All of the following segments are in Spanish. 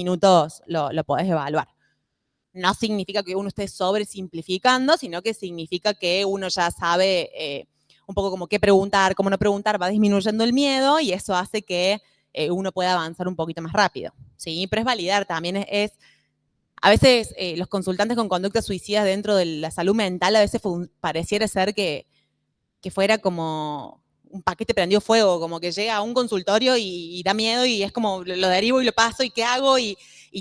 minutos lo podés evaluar. No significa que uno esté sobresimplificando, sino que significa que uno ya sabe un poco como qué preguntar, cómo no preguntar, va disminuyendo el miedo y eso hace que uno pueda avanzar un poquito más rápido, ¿sí? Pero es validar, también a veces los consultantes con conductas suicidas dentro de la salud mental a veces pareciera ser que fuera como un paquete prendido fuego, como que llega a un consultorio y da miedo y es como lo derivo y lo paso y qué hago y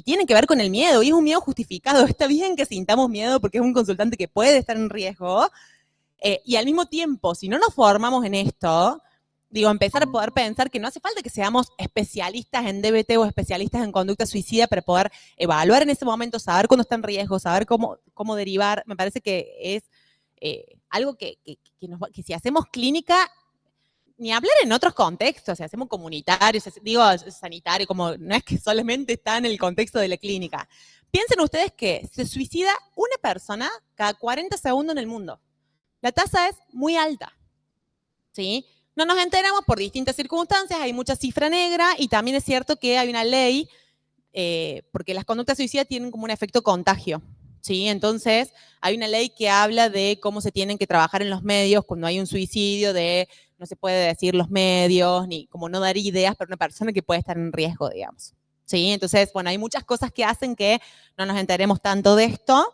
tiene que ver con el miedo y es un miedo justificado. Está bien que sintamos miedo porque es un consultante que puede estar en riesgo y al mismo tiempo, si no nos formamos en esto, digo, empezar a poder pensar que no hace falta que seamos especialistas en DBT o especialistas en conducta suicida para poder evaluar en ese momento, saber cuándo está en riesgo, saber cómo derivar. Me parece que es algo que si hacemos clínica, ni hablar en otros contextos, si hacemos comunitarios, digo sanitario, como no es que solamente está en el contexto de la clínica. Piensen ustedes que se suicida una persona cada 40 segundos en el mundo. La tasa es muy alta, ¿sí? No nos enteramos por distintas circunstancias, hay mucha cifra negra y también es cierto que hay una ley, porque las conductas suicidas tienen como un efecto contagio, ¿sí? Entonces, hay una ley que habla de cómo se tienen que trabajar en los medios cuando hay un suicidio, no se puede decir los medios, ni como no dar ideas para una persona que puede estar en riesgo, digamos, ¿sí? Entonces, bueno, hay muchas cosas que hacen que no nos enteremos tanto de esto,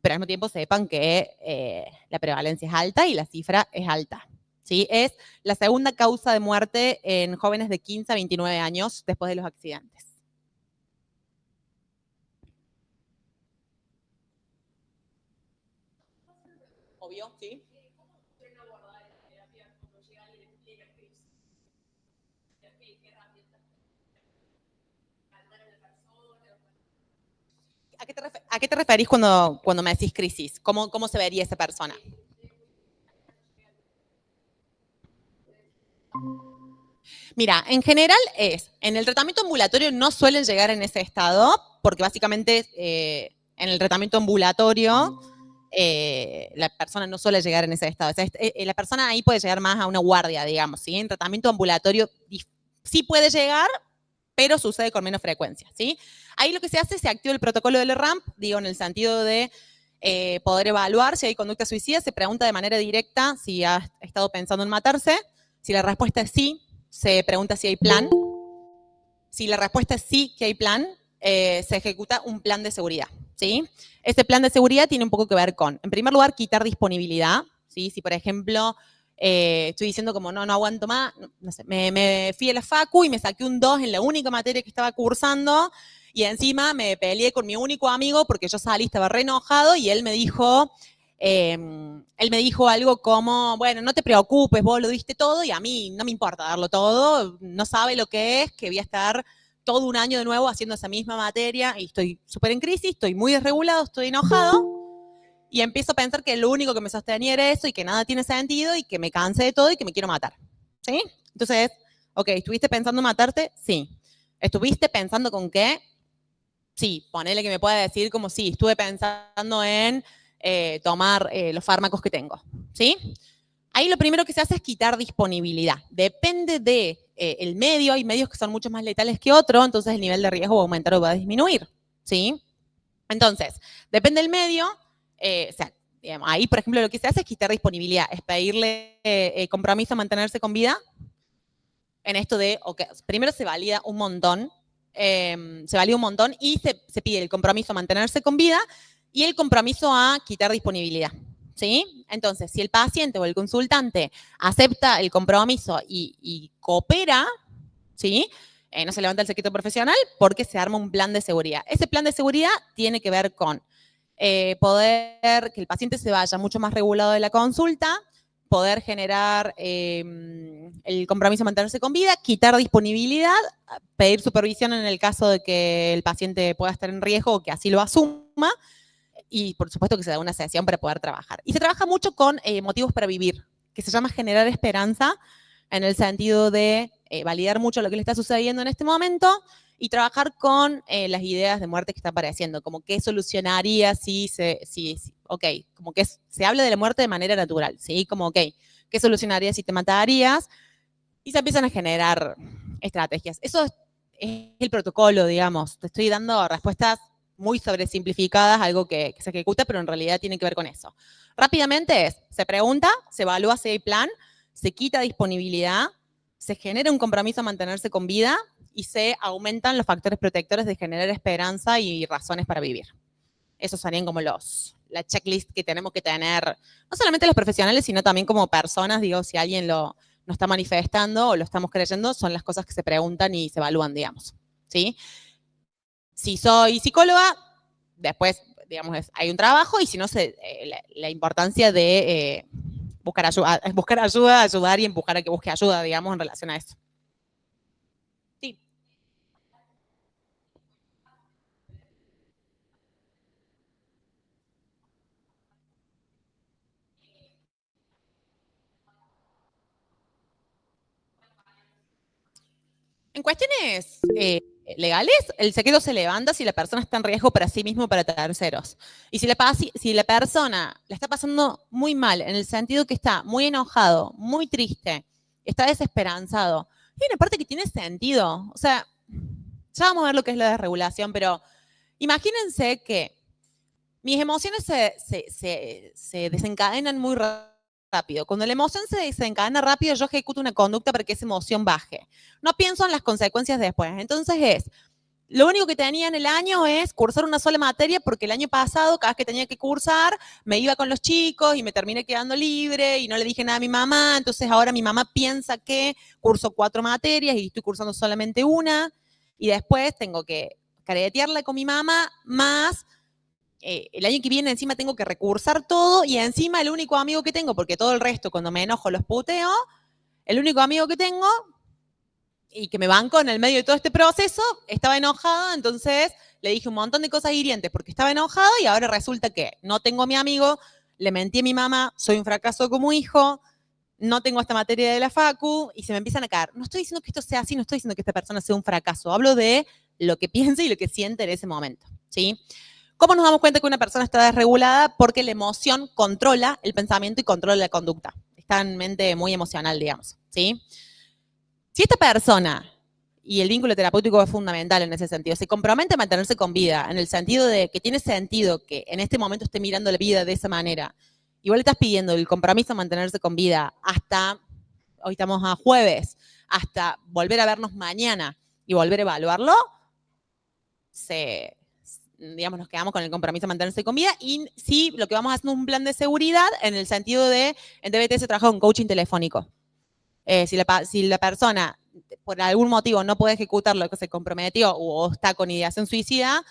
pero al mismo tiempo sepan que la prevalencia es alta y la cifra es alta, ¿sí? Es la segunda causa de muerte en jóvenes de 15 a 29 años después de los accidentes. Obvio, sí. ¿A qué te referís cuando me decís crisis? ¿Cómo se vería esa persona? Mira, en general en el tratamiento ambulatorio no suelen llegar en ese estado, porque básicamente en el tratamiento ambulatorio la persona no suele llegar en ese estado. O sea, la persona ahí puede llegar más a una guardia, digamos, ¿sí? En tratamiento ambulatorio sí puede llegar, pero sucede con menos frecuencia, ¿sí? Ahí lo que se hace, se activa el protocolo del RAMP, digo, en el sentido de poder evaluar si hay conducta suicida, se pregunta de manera directa si ha estado pensando en matarse. Si la respuesta es sí, se pregunta si hay plan. Si la respuesta es sí que hay plan, se ejecuta un plan de seguridad, ¿sí? Este plan de seguridad tiene un poco que ver con, en primer lugar, quitar disponibilidad, ¿sí? Si, por ejemplo, estoy diciendo como no aguanto más, no sé, me fui a la facu y me saqué un 2 en la única materia que estaba cursando y encima me peleé con mi único amigo porque yo salí, estaba re enojado y él me dijo algo como, bueno, no te preocupes, vos lo diste todo y a mí no me importa darlo todo, no sabe lo que es, que voy a estar todo un año de nuevo haciendo esa misma materia y estoy súper en crisis, estoy muy desregulado, estoy enojado y empiezo a pensar que lo único que me sostenía era eso y que nada tiene sentido y que me cansé de todo y que me quiero matar, ¿sí? Entonces, ok, ¿estuviste pensando en matarte? Sí. ¿Estuviste pensando con qué? Sí, ponele que me pueda decir como sí, estuve pensando en tomar los fármacos que tengo, ¿sí? Ahí lo primero que se hace es quitar disponibilidad. Depende de el medio, hay medios que son mucho más letales que otros, entonces el nivel de riesgo va a aumentar o va a disminuir, ¿sí? Entonces, depende del medio, o sea, digamos, ahí, por ejemplo, lo que se hace es quitar disponibilidad, es pedirle compromiso a mantenerse con vida. En esto de, okay, primero se valida un montón, y se pide el compromiso a mantenerse con vida y el compromiso a quitar disponibilidad, ¿sí? Entonces, si el paciente o el consultante acepta el compromiso y coopera, ¿sí? No se levanta el secreto profesional porque se arma un plan de seguridad. Ese plan de seguridad tiene que ver con poder que el paciente se vaya mucho más regulado de la consulta, poder generar el compromiso de mantenerse con vida, quitar disponibilidad, pedir supervisión en el caso de que el paciente pueda estar en riesgo o que así lo asuma, y por supuesto que se da una sesión para poder trabajar. Y se trabaja mucho con motivos para vivir, que se llama generar esperanza, en el sentido de validar mucho lo que le está sucediendo en este momento y trabajar con las ideas de muerte que están apareciendo, como qué solucionaría si ok, como que se habla de la muerte de manera natural, ¿sí? Como, ok, ¿qué solucionaría si te matarías? Y se empiezan a generar estrategias. Eso es el protocolo, digamos. Te estoy dando respuestas muy sobresimplificadas, algo que se ejecuta, pero en realidad tiene que ver con eso. Rápidamente se pregunta, se evalúa si hay plan, se quita disponibilidad, se genera un compromiso a mantenerse con vida y se aumentan los factores protectores de generar esperanza y razones para vivir. Esos serían como la checklist que tenemos que tener, no solamente los profesionales, sino también como personas, digo, si alguien lo está manifestando o lo estamos creyendo, son las cosas que se preguntan y se evalúan, digamos, ¿sí? Si soy psicóloga, después, digamos, hay un trabajo y si no, la importancia de buscar ayuda, ayudar y empujar a que busque ayuda, digamos, en relación a eso. Sí. En cuestiones legales, el secreto se levanta si la persona está en riesgo para sí mismo o para terceros. Y si la persona la está pasando muy mal, en el sentido que está muy enojado, muy triste, está desesperanzado, hay una parte que tiene sentido. O sea, ya vamos a ver lo que es la desregulación, pero imagínense que mis emociones se desencadenan muy rápido. Cuando la emoción se desencadena rápido, yo ejecuto una conducta para que esa emoción baje. No pienso en las consecuencias después. Entonces lo único que tenía en el año es cursar una sola materia porque el año pasado, cada vez que tenía que cursar, me iba con los chicos y me terminé quedando libre y no le dije nada a mi mamá. Entonces ahora mi mamá piensa que curso 4 materias y estoy cursando solamente una. Y después tengo que caretearla con mi mamá, más el año que viene encima tengo que recursar todo y encima el único amigo que tengo, porque todo el resto cuando me enojo los puteo, el único amigo que tengo y que me banco en el medio de todo este proceso, estaba enojada, entonces le dije un montón de cosas hirientes porque estaba enojada y ahora resulta que no tengo a mi amigo, le mentí a mi mamá, soy un fracaso como hijo, no tengo esta materia de la facu y se me empiezan a caer. No estoy diciendo que esto sea así, no estoy diciendo que esta persona sea un fracaso, hablo de lo que piensa y lo que siente en ese momento, ¿sí? ¿Cómo nos damos cuenta que una persona está desregulada? Porque la emoción controla el pensamiento y controla la conducta. Está en mente muy emocional, digamos, ¿sí? Si esta persona, y el vínculo terapéutico es fundamental en ese sentido, se compromete a mantenerse con vida, en el sentido de que tiene sentido que en este momento esté mirando la vida de esa manera, igual le estás pidiendo el compromiso a mantenerse con vida hasta, hoy estamos a jueves, hasta volver a vernos mañana y volver a evaluarlo, digamos, nos quedamos con el compromiso de mantenerse con vida y sí, lo que vamos haciendo es un plan de seguridad en el sentido de, en DBT se trabaja con coaching telefónico. Si la persona por algún motivo no puede ejecutar lo que se comprometió o está con ideación suicida,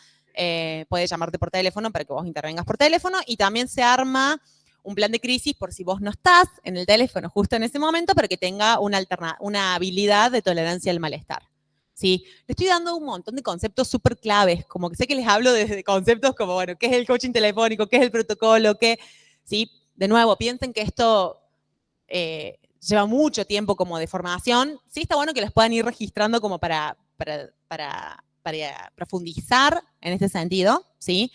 puede llamarte por teléfono para que vos intervengas por teléfono y también se arma un plan de crisis por si vos no estás en el teléfono justo en ese momento para que tenga una habilidad de tolerancia al malestar. ¿Sí? Le estoy dando un montón de conceptos súper claves, como que sé que les hablo de conceptos como, bueno, ¿qué es el coaching telefónico? ¿Qué es el protocolo? ¿Sí? De nuevo, piensen que esto lleva mucho tiempo como de formación. Sí está bueno que los puedan ir registrando como para profundizar en este sentido, ¿sí?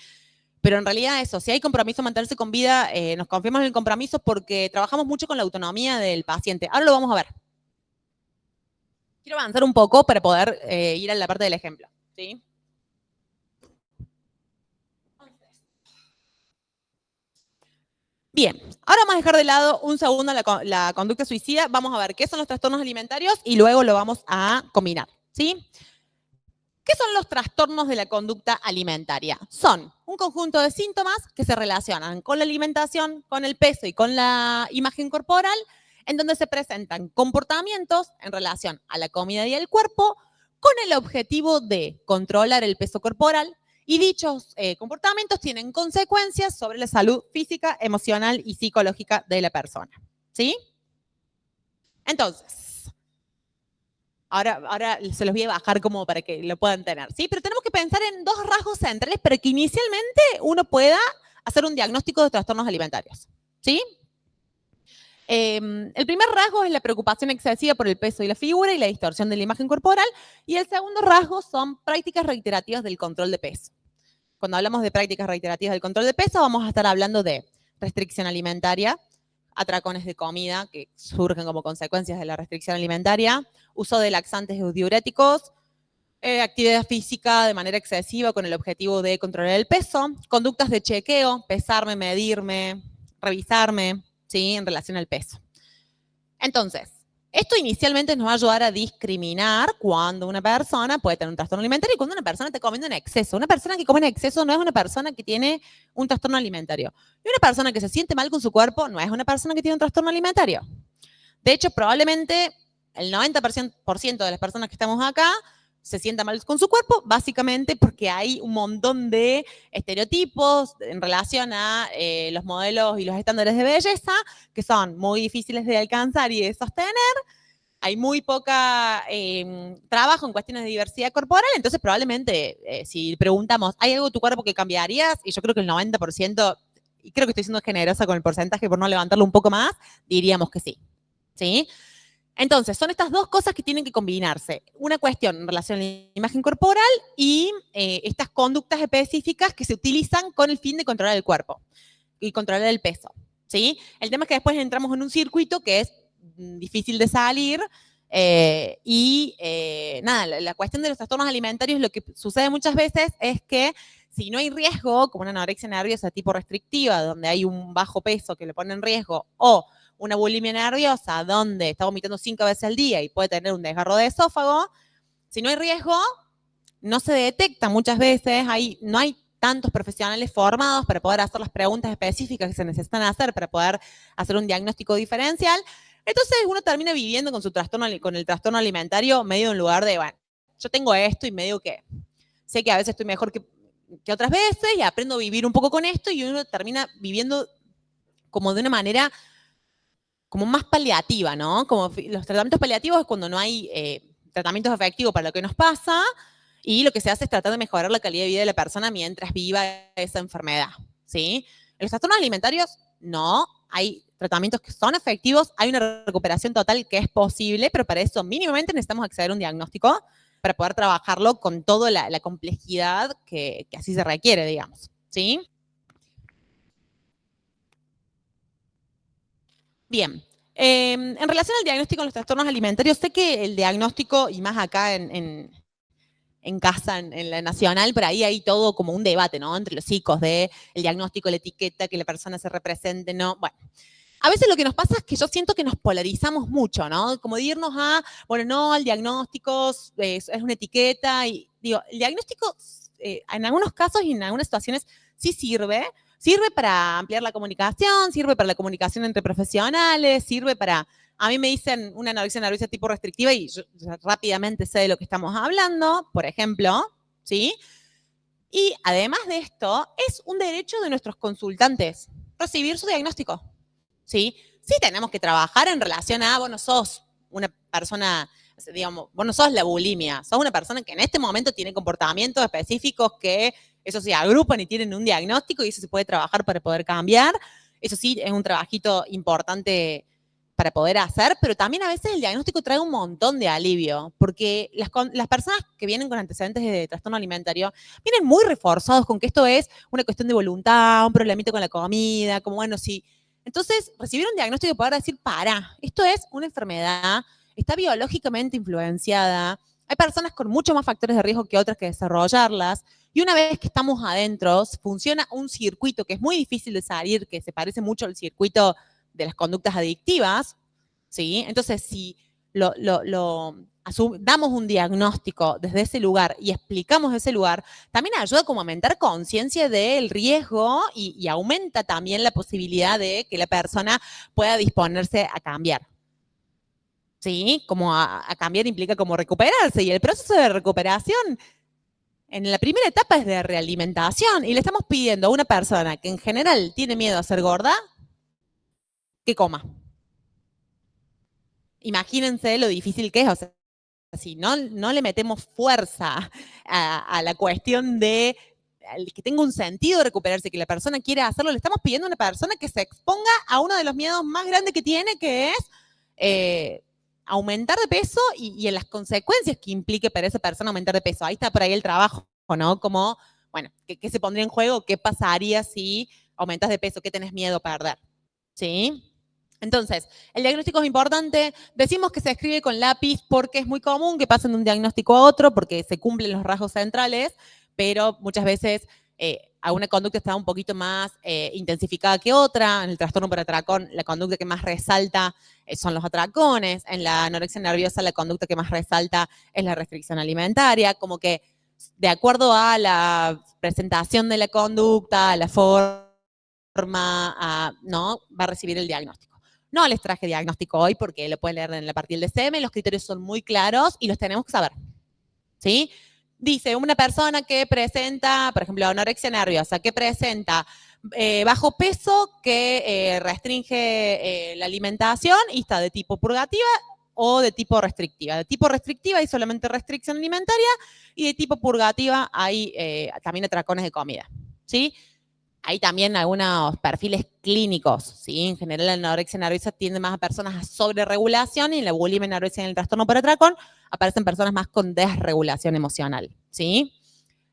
Pero en realidad eso, si hay compromiso, mantenerse con vida, nos confiamos en el compromiso porque trabajamos mucho con la autonomía del paciente. Ahora lo vamos a ver. Quiero avanzar un poco para poder ir a la parte del ejemplo, ¿sí? Bien, ahora vamos a dejar de lado un segundo la conducta suicida. Vamos a ver qué son los trastornos alimentarios y luego lo vamos a combinar, ¿sí? ¿Qué son los trastornos de la conducta alimentaria? Son un conjunto de síntomas que se relacionan con la alimentación, con el peso y con la imagen corporal, en donde se presentan comportamientos en relación a la comida y al cuerpo con el objetivo de controlar el peso corporal y dichos comportamientos tienen consecuencias sobre la salud física, emocional y psicológica de la persona. ¿Sí? Entonces, ahora se los voy a bajar como para que lo puedan tener, ¿sí? Pero tenemos que pensar en dos rasgos centrales para que inicialmente uno pueda hacer un diagnóstico de trastornos alimentarios, ¿sí? El primer rasgo es la preocupación excesiva por el peso y la figura y la distorsión de la imagen corporal. Y el segundo rasgo son prácticas reiterativas del control de peso. Cuando hablamos de prácticas reiterativas del control de peso, vamos a estar hablando de restricción alimentaria, atracones de comida que surgen como consecuencias de la restricción alimentaria, uso de laxantes o diuréticos, Actividad física de manera excesiva con el objetivo de controlar el peso, conductas de chequeo, pesarme, medirme, revisarme, ¿sí? En relación al peso. Entonces, esto inicialmente nos va a ayudar a discriminar cuando una persona puede tener un trastorno alimentario y cuando una persona está comiendo en exceso. Una persona que come en exceso no es una persona que tiene un trastorno alimentario. Y una persona que se siente mal con su cuerpo no es una persona que tiene un trastorno alimentario. De hecho, probablemente el 90% de las personas que estamos acá se sienta mal con su cuerpo, básicamente porque hay un montón de estereotipos en relación a los modelos y los estándares de belleza que son muy difíciles de alcanzar y de sostener. Hay muy poca trabajo en cuestiones de diversidad corporal, entonces probablemente si preguntamos, ¿hay algo de tu cuerpo que cambiarías? Y yo creo que el 90%, y creo que estoy siendo generosa con el porcentaje por no levantarlo un poco más, diríamos que sí. ¿Sí? Entonces, son estas dos cosas que tienen que combinarse. Una cuestión en relación a la imagen corporal y estas conductas específicas que se utilizan con el fin de controlar el cuerpo y controlar el peso. ¿Sí? El tema es que después entramos en un circuito que es difícil de salir nada, la cuestión de los trastornos alimentarios, lo que sucede muchas veces es que si no hay riesgo, como una anorexia nerviosa tipo restrictiva, donde hay un bajo peso que le pone en riesgo, o una bulimia nerviosa donde está vomitando 5 veces al día y puede tener un desgarro de esófago, si no hay riesgo, no se detecta muchas veces, no hay tantos profesionales formados para poder hacer las preguntas específicas que se necesitan hacer para poder hacer un diagnóstico diferencial. Entonces uno termina viviendo con con el trastorno alimentario medio en lugar de, bueno, yo tengo esto y medio que sé que a veces estoy mejor que otras veces y aprendo a vivir un poco con esto y uno termina viviendo como de una manera como más paliativa, ¿no? Como los tratamientos paliativos es cuando no hay tratamientos efectivos para lo que nos pasa y lo que se hace es tratar de mejorar la calidad de vida de la persona mientras viva esa enfermedad, ¿sí? En los trastornos alimentarios, no. Hay tratamientos que son efectivos, hay una recuperación total que es posible, pero para eso mínimamente necesitamos acceder a un diagnóstico para poder trabajarlo con toda la complejidad que así se requiere, digamos, ¿sí? Bien. En relación al diagnóstico de los trastornos alimentarios, sé que el diagnóstico, y más acá en casa, en la nacional, por ahí hay todo como un debate, ¿no? Entre los psicos de el diagnóstico, la etiqueta, que la persona se represente, ¿no? Bueno, a veces lo que nos pasa es que yo siento que nos polarizamos mucho, ¿no? Como de irnos a, bueno, no, el diagnóstico es una etiqueta, y digo, el diagnóstico en algunos casos y en algunas situaciones sí sirve para ampliar la comunicación, sirve para la comunicación entre profesionales, sirve para, a mí me dicen una anorexia nerviosa tipo restrictiva y yo rápidamente sé de lo que estamos hablando, por ejemplo, ¿sí? Y además de esto, es un derecho de nuestros consultantes recibir su diagnóstico, ¿sí? Sí tenemos que trabajar en relación a, vos no sos una persona, digamos, vos no sos la bulimia, sos una persona que en este momento tiene comportamientos específicos que, eso se agrupan y tienen un diagnóstico y eso se puede trabajar para poder cambiar. Eso sí, es un trabajito importante para poder hacer, pero también a veces el diagnóstico trae un montón de alivio, porque las personas que vienen con antecedentes de trastorno alimentario vienen muy reforzados con que esto es una cuestión de voluntad, un problemita con la comida, como bueno, sí. Entonces, recibir un diagnóstico y poder decir, esto es una enfermedad, está biológicamente influenciada, hay personas con muchos más factores de riesgo que otras que desarrollarlas, y una vez que estamos adentro, funciona un circuito que es muy difícil de salir, que se parece mucho al circuito de las conductas adictivas, ¿sí? Entonces, si damos un diagnóstico desde ese lugar y explicamos ese lugar, también ayuda como a aumentar conciencia del riesgo y aumenta también la posibilidad de que la persona pueda disponerse a cambiar. ¿Sí? Como a cambiar implica como recuperarse y el proceso de recuperación en la primera etapa es de realimentación y le estamos pidiendo a una persona que en general tiene miedo a ser gorda que coma. Imagínense lo difícil que es, o sea, si no le metemos fuerza a la cuestión de que tenga un sentido de recuperarse, que la persona quiera hacerlo, le estamos pidiendo a una persona que se exponga a uno de los miedos más grandes que tiene, que es aumentar de peso y en las consecuencias que implique para esa persona aumentar de peso. Ahí está por ahí el trabajo, ¿no? Como, bueno, ¿qué se pondría en juego? ¿Qué pasaría si aumentas de peso? ¿Qué tenés miedo a perder? ¿Sí? Entonces, el diagnóstico es importante. Decimos que se escribe con lápiz porque es muy común que pasen de un diagnóstico a otro porque se cumplen los rasgos centrales, pero muchas veces alguna conducta está un poquito más intensificada que otra. En el trastorno por atracón, la conducta que más resalta son los atracones. En la anorexia nerviosa, la conducta que más resalta es la restricción alimentaria. Como que de acuerdo a la presentación de la conducta, a la forma, ¿no? Va a recibir el diagnóstico. No les traje diagnóstico hoy porque lo pueden leer en la parte del DSM, los criterios son muy claros y los tenemos que saber, ¿sí? Dice, una persona que presenta, por ejemplo, anorexia nerviosa, que presenta bajo peso, que restringe la alimentación y está de tipo purgativa o de tipo restrictiva. De tipo restrictiva hay solamente restricción alimentaria y de tipo purgativa hay también atracones de comida, ¿sí? Hay también algunos perfiles clínicos, ¿sí? En general, la anorexia nerviosa tiende más a personas a sobreregulación y en la bulimia y anorexia en el trastorno por atracón aparecen personas más con desregulación emocional, ¿sí?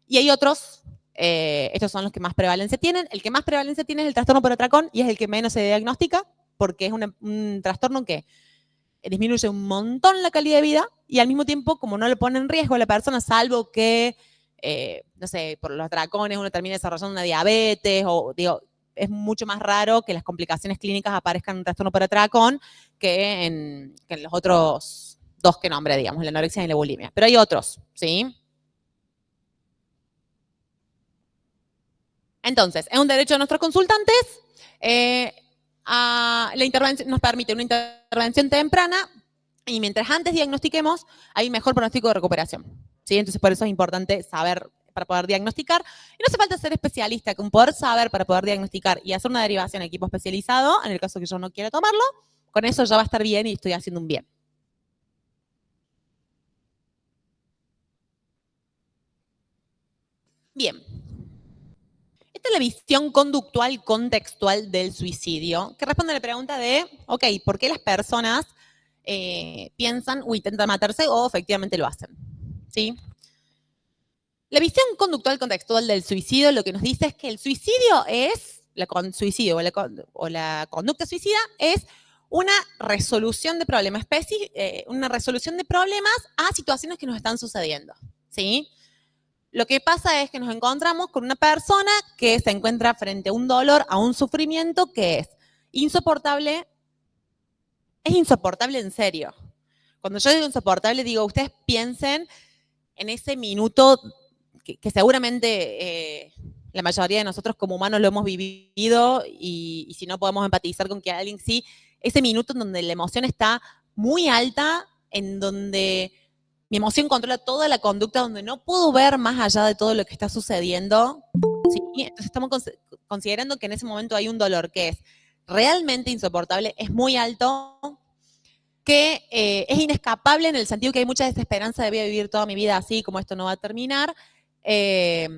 Y hay otros, estos son los que más prevalencia tienen. El que más prevalencia tiene es el trastorno por atracón y es el que menos se diagnostica porque es un trastorno que disminuye un montón la calidad de vida y al mismo tiempo, como no le pone en riesgo a la persona, salvo que no sé, por los atracones uno termina desarrollando una diabetes o, digo, es mucho más raro que las complicaciones clínicas aparezcan en un trastorno por atracón que en los otros dos que nombré, digamos, la anorexia y la bulimia. Pero hay otros, ¿sí? Entonces, es un derecho de nuestros consultantes. La intervención nos permite una intervención temprana y mientras antes diagnostiquemos, hay mejor pronóstico de recuperación, ¿sí? Entonces, por eso es importante saber para poder diagnosticar. Y no hace falta ser especialista, con poder saber para poder diagnosticar y hacer una derivación a equipo especializado, en el caso que yo no quiera tomarlo, con eso ya va a estar bien y estoy haciendo un bien. Bien. Esta es la visión conductual contextual del suicidio, que responde a la pregunta de, ok, ¿por qué las personas piensan o intentan matarse o efectivamente lo hacen? ¿Sí? La visión conductual contextual del suicidio lo que nos dice es que el suicidio es, suicidio o la conducta suicida es una resolución de problemas, una resolución de problemas a situaciones que nos están sucediendo, ¿sí? Lo que pasa es que nos encontramos con una persona que se encuentra frente a un dolor, a un sufrimiento que es insoportable en serio. Cuando yo digo insoportable, digo, ustedes piensen en ese minuto que seguramente la mayoría de nosotros como humanos lo hemos vivido y si no podemos empatizar con que alguien sí, ese minuto en donde la emoción está muy alta, en donde mi emoción controla toda la conducta, donde no puedo ver más allá de todo lo que está sucediendo. ¿Sí? Entonces estamos considerando que en ese momento hay un dolor que es realmente insoportable, es muy alto, que es inescapable en el sentido que hay mucha desesperanza de voy a vivir toda mi vida así, como esto no va a terminar. Es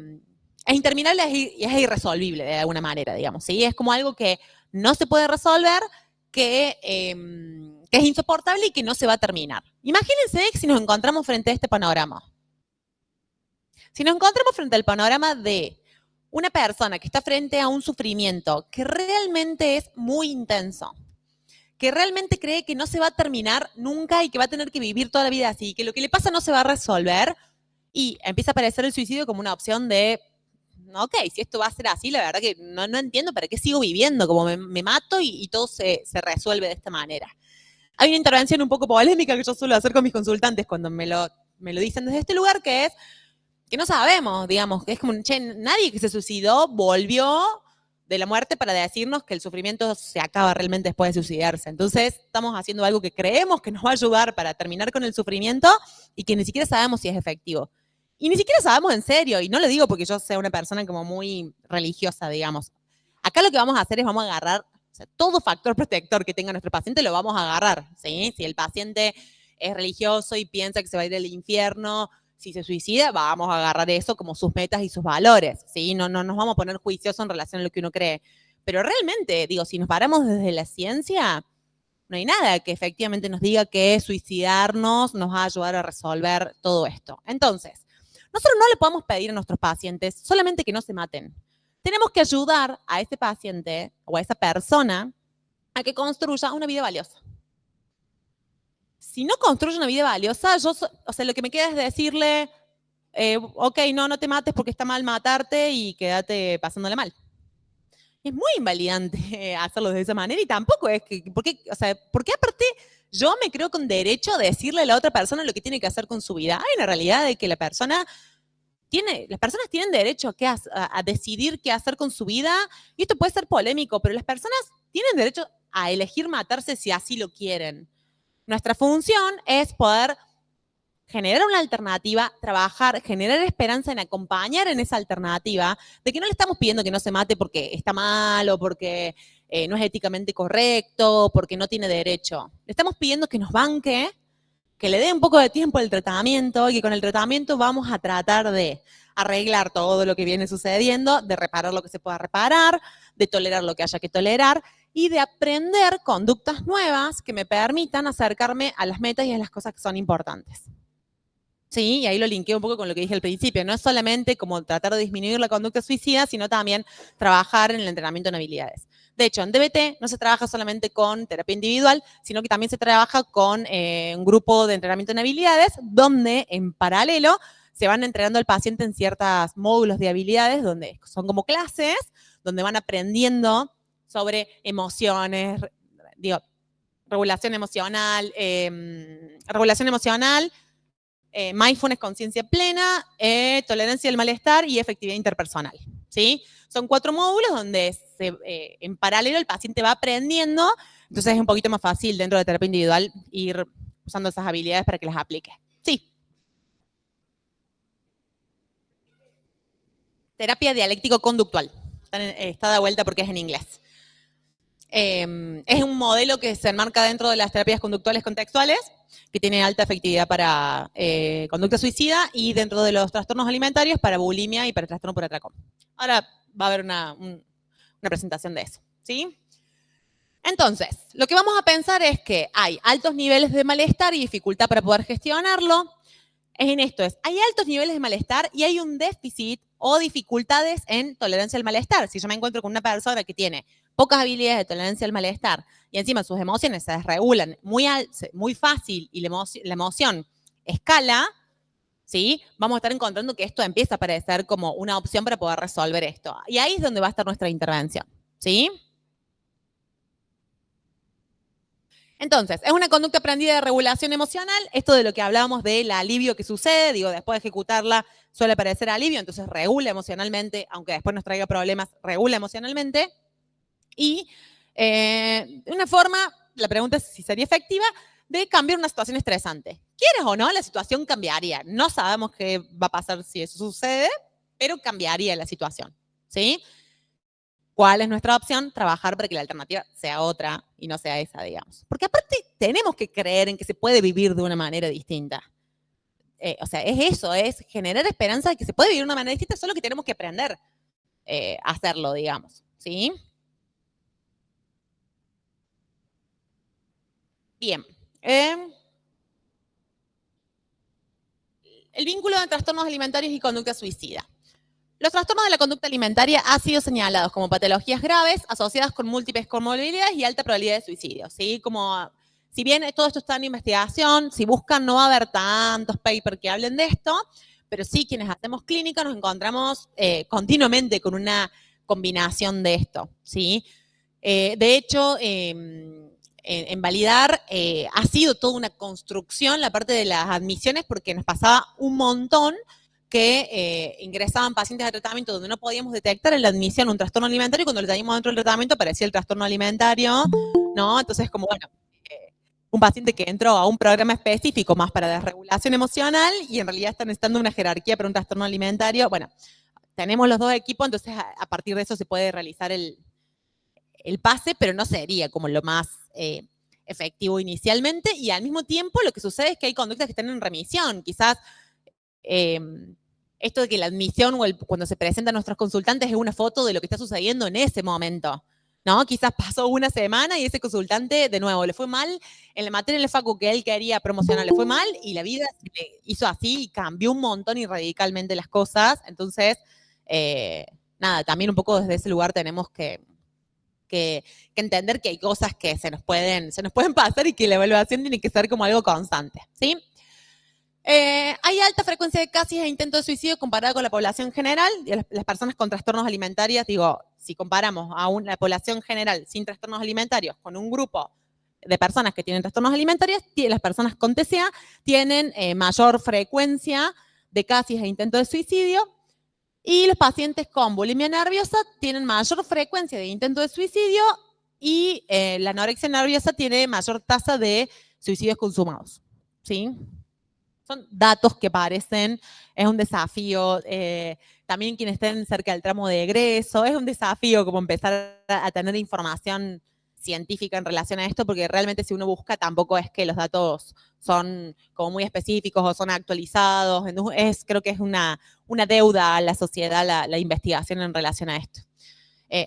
interminable y es irresolvible de alguna manera, digamos. ¿sí? Es como algo que no se puede resolver, que es insoportable y que no se va a terminar. Imagínense si nos encontramos frente a este panorama. Si nos encontramos frente al panorama de una persona que está frente a un sufrimiento que realmente es muy intenso, que realmente cree que no se va a terminar nunca y que va a tener que vivir toda la vida así, que lo que le pasa no se va a resolver y empieza a aparecer el suicidio como una opción de, ok, si esto va a ser así, la verdad que no entiendo para qué sigo viviendo, como me mato y todo se resuelve de esta manera. Hay una intervención un poco polémica que yo suelo hacer con mis consultantes cuando me lo dicen desde este lugar, que es que no sabemos, digamos, que es como, che, nadie que se suicidó volvió de la muerte para decirnos que el sufrimiento se acaba realmente después de suicidarse. Entonces, estamos haciendo algo que creemos que nos va a ayudar para terminar con el sufrimiento y que ni siquiera sabemos si es efectivo. Y ni siquiera sabemos en serio, y no lo digo porque yo sea una persona como muy religiosa, digamos. Acá lo que vamos a hacer es vamos a agarrar, o sea, todo factor protector que tenga nuestro paciente lo vamos a agarrar, ¿sí? Si el paciente es religioso y piensa que se va a ir al infierno, si se suicida, vamos a agarrar eso como sus metas y sus valores, ¿sí? No nos vamos a poner juiciosos en relación a lo que uno cree. Pero realmente, digo, si nos paramos desde la ciencia, no hay nada que efectivamente nos diga que suicidarnos nos va a ayudar a resolver todo esto. Entonces, nosotros no le podemos pedir a nuestros pacientes solamente que no se maten. Tenemos que ayudar a ese paciente o a esa persona a que construya una vida valiosa. Si no construye una vida valiosa, o sea, lo que me queda es decirle, ok, no te mates porque está mal matarte y quédate pasándole mal. Es muy invalidante hacerlo de esa manera y tampoco es que, o sea, porque aparte yo me creo con derecho a decirle a la otra persona lo que tiene que hacer con su vida. Hay una realidad de que las personas tienen derecho a decidir qué hacer con su vida y esto puede ser polémico, pero las personas tienen derecho a elegir matarse si así lo quieren. Nuestra función es poder generar una alternativa, trabajar, generar esperanza en acompañar en esa alternativa, de que no le estamos pidiendo que no se mate porque está mal o porque no es éticamente correcto, porque no tiene derecho. Le estamos pidiendo que nos banque, que le dé un poco de tiempo al tratamiento y que con el tratamiento vamos a tratar de arreglar todo lo que viene sucediendo, de reparar lo que se pueda reparar, de tolerar lo que haya que tolerar y de aprender conductas nuevas que me permitan acercarme a las metas y a las cosas que son importantes. Sí, y ahí lo linkeo un poco con lo que dije al principio. No es solamente como tratar de disminuir la conducta suicida, sino también trabajar en el entrenamiento en habilidades. De hecho, en DBT no se trabaja solamente con terapia individual, sino que también se trabaja con un grupo de entrenamiento en habilidades, donde en paralelo se van entrenando al paciente en ciertos módulos de habilidades, donde son como clases, donde van aprendiendo sobre emociones, regulación emocional, mindfulness, conciencia plena, tolerancia al malestar y efectividad interpersonal. ¿Sí? Son 4 módulos donde en paralelo el paciente va aprendiendo, entonces es un poquito más fácil dentro de terapia individual ir usando esas habilidades para que las aplique. Sí. Terapia dialéctico-conductual. Está de vuelta porque es en inglés. Es un modelo que se enmarca dentro de las terapias conductuales contextuales, que tiene alta efectividad para conducta suicida y dentro de los trastornos alimentarios para bulimia y para trastorno por atracón. Ahora va a haber una presentación de eso, ¿sí? Entonces, lo que vamos a pensar es que hay altos niveles de malestar y dificultad para poder gestionarlo. Hay altos niveles de malestar y hay un déficit o dificultades en tolerancia al malestar. Si yo me encuentro con una persona que tiene pocas habilidades de tolerancia al malestar y encima sus emociones se desregulan muy fácil y la emoción escala, ¿sí? Vamos a estar encontrando que esto empieza a parecer como una opción para poder resolver esto. Y ahí es donde va a estar nuestra intervención, ¿sí? Entonces, es una conducta aprendida de regulación emocional, esto de lo que hablábamos del alivio que sucede, después de ejecutarla suele aparecer alivio, entonces regula emocionalmente, aunque después nos traiga problemas, regula emocionalmente. Y una forma, la pregunta es si sería efectiva, de cambiar una situación estresante. Quieres o no, la situación cambiaría. No sabemos qué va a pasar si eso sucede, pero cambiaría la situación, ¿sí? ¿Cuál es nuestra opción? Trabajar para que la alternativa sea otra y no sea esa, digamos. Porque aparte tenemos que creer en que se puede vivir de una manera distinta. O sea, es eso, es generar esperanza de que se puede vivir de una manera distinta, solo que tenemos que aprender a hacerlo, digamos. ¿Sí? Bien. El vínculo de trastornos alimentarios y conducta suicida. Los trastornos de la conducta alimentaria han sido señalados como patologías graves asociadas con múltiples comorbilidades y alta probabilidad de suicidio. ¿Sí? Como, si bien todo esto está en investigación, si buscan no va a haber tantos papers que hablen de esto, pero sí quienes hacemos clínica nos encontramos continuamente con una combinación de esto. ¿Sí? De hecho, en Validar ha sido toda una construcción la parte de las admisiones porque nos pasaba un montón que ingresaban pacientes a tratamiento donde no podíamos detectar en la admisión un trastorno alimentario y cuando lo teníamos dentro del tratamiento aparecía el trastorno alimentario, ¿no? Entonces, como bueno, un paciente que entró a un programa específico más para desregulación emocional y en realidad está necesitando una jerarquía para un trastorno alimentario. Bueno, tenemos los dos equipos, entonces a partir de eso se puede realizar el pase, pero no sería como lo más efectivo inicialmente y al mismo tiempo lo que sucede es que hay conductas que están en remisión. Quizás esto de que la admisión o cuando se presentan nuestros consultantes es una foto de lo que está sucediendo en ese momento, ¿no? Quizás pasó una semana y ese consultante, de nuevo, le fue mal en la materia del facu que él quería promocionar, le fue mal y la vida se le hizo así y cambió un montón y radicalmente las cosas. Entonces, nada, también un poco desde ese lugar tenemos que que entender que hay cosas que se nos pueden pasar y que la evaluación tiene que ser como algo constante, ¿sí? Hay alta frecuencia de casos e intentos de suicidio comparada con la población general. Las personas con trastornos alimentarios, digo, si comparamos a la población general sin trastornos alimentarios con un grupo de personas que tienen trastornos alimentarios, las personas con TCA tienen mayor frecuencia de casos e intentos de suicidio, y los pacientes con bulimia nerviosa tienen mayor frecuencia de intentos de suicidio, y la anorexia nerviosa tiene mayor tasa de suicidios consumados, ¿sí? Son datos que parecen, es un desafío. También quienes estén cerca del tramo de egreso, es un desafío como empezar a tener información científica en relación a esto, porque realmente si uno busca tampoco es que los datos son como muy específicos o son actualizados. Creo que es una deuda a la sociedad la investigación en relación a esto.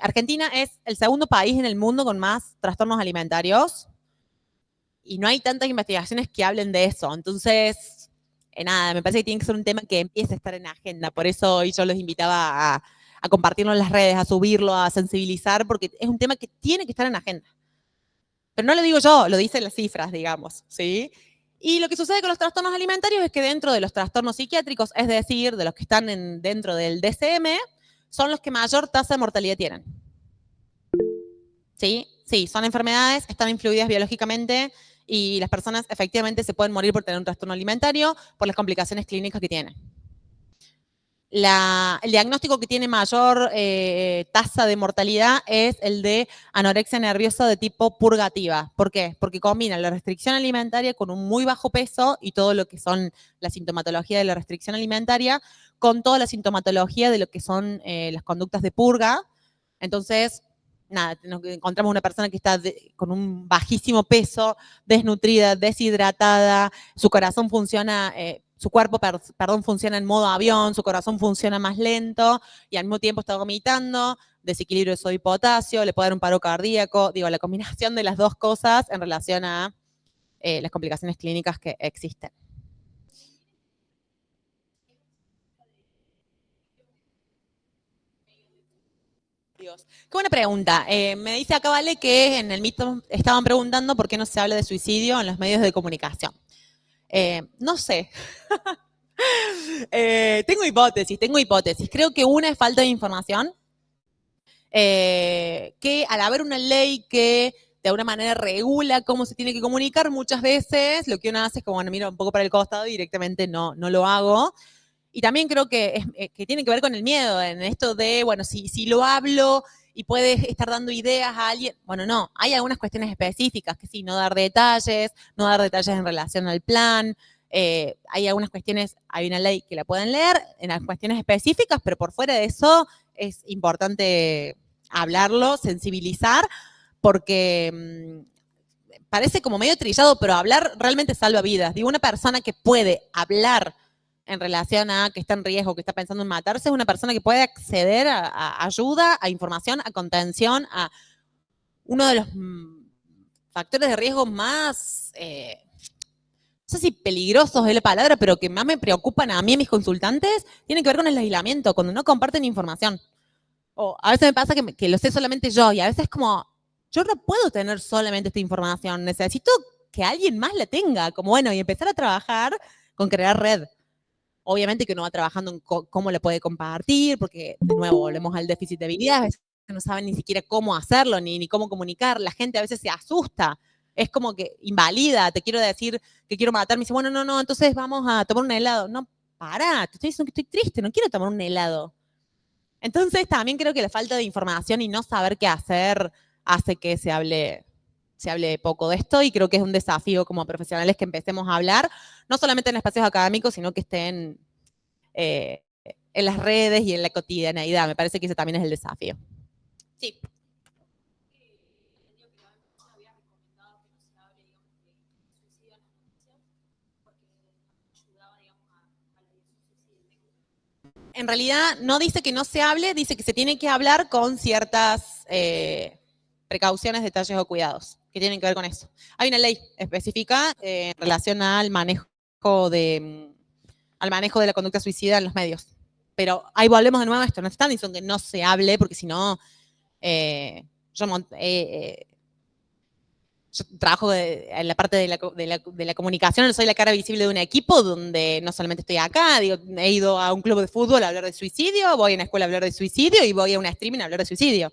Argentina es el segundo país en el mundo con más trastornos alimentarios y no hay tantas investigaciones que hablen de eso. Entonces, nada, me parece que tiene que ser un tema que empiece a estar en agenda. Por eso hoy yo los invitaba a compartirlo en las redes, a subirlo, a sensibilizar, porque es un tema que tiene que estar en agenda. Pero no lo digo yo, lo dicen las cifras, digamos, ¿sí? Y lo que sucede con los trastornos alimentarios es que dentro de los trastornos psiquiátricos, es decir, de los que están dentro del DSM, son los que mayor tasa de mortalidad tienen. ¿Sí? Sí, son enfermedades, están influidas biológicamente, y las personas efectivamente se pueden morir por tener un trastorno alimentario por las complicaciones clínicas que tienen. El diagnóstico que tiene mayor tasa de mortalidad es el de anorexia nerviosa de tipo purgativa. ¿Por qué? Porque combina la restricción alimentaria con un muy bajo peso y todo lo que son la sintomatología de la restricción alimentaria con toda la sintomatología de lo que son las conductas de purga. Entonces, nada, encontramos una persona que está con un bajísimo peso, desnutrida, deshidratada, su corazón funciona, su cuerpo, perdón, funciona en modo avión, su corazón funciona más lento y al mismo tiempo está vomitando, desequilibrio de sodio y potasio, le puede dar un paro cardíaco. Digo, la combinación de las dos cosas en relación a las complicaciones clínicas que existen. Dios. Qué buena pregunta. Me dice acá, Vale, que en el mito estaban preguntando por qué no se habla de suicidio en los medios de comunicación. No sé. Tengo hipótesis. Creo que una es falta de información. Que al haber una ley que de alguna manera regula cómo se tiene que comunicar, muchas veces lo que uno hace es como, bueno, mira un poco para el costado y directamente no lo hago. Y también creo que tiene que ver con el miedo, en esto de, bueno, si lo hablo y puede estar dando ideas a alguien. Bueno, no, hay algunas cuestiones específicas, que sí, no dar detalles en relación al plan. Hay algunas cuestiones, hay una ley que la pueden leer en las cuestiones específicas, pero por fuera de eso es importante hablarlo, sensibilizar, porque parece como medio trillado, pero hablar realmente salva vidas. Digo, una persona que puede hablar en relación a que está en riesgo, que está pensando en matarse, es una persona que puede acceder a ayuda, a información, a contención, a uno de los factores de riesgo más, no sé si peligrosos es la palabra, pero que más me preocupan a mí y a mis consultantes, tienen que ver con el aislamiento, cuando no comparten información. O a veces me pasa que lo sé solamente yo, y a veces es como, yo no puedo tener solamente esta información, necesito que alguien más la tenga, como bueno, y empezar a trabajar con crear red. Obviamente que uno va trabajando en cómo le puede compartir, porque de nuevo volvemos al déficit de habilidades, a veces no saben ni siquiera cómo hacerlo, ni cómo comunicar, la gente a veces se asusta, es como que invalida, te quiero decir que quiero matar, me dice, bueno, no, entonces vamos a tomar un helado. No, para, te estoy diciendo que estoy triste, no quiero tomar un helado. Entonces también creo que la falta de información y no saber qué hacer hace que se hable poco de esto, y creo que es un desafío como profesionales que empecemos a hablar, no solamente en espacios académicos, sino que estén en las redes y en la cotidianeidad. Me parece que ese también es el desafío. Sí. En realidad no dice que no se hable, dice que se tiene que hablar con ciertas precauciones, detalles o cuidados que tienen que ver con eso. Hay una ley específica en relación al manejo de la conducta suicida en los medios. Pero ahí volvemos de nuevo a esto, no están diciendo que no se hable, porque si no, yo trabajo en la parte de la comunicación, soy la cara visible de un equipo donde no solamente estoy acá, digo, he ido a un club de fútbol a hablar de suicidio, voy a una escuela a hablar de suicidio y voy a una streaming a hablar de suicidio.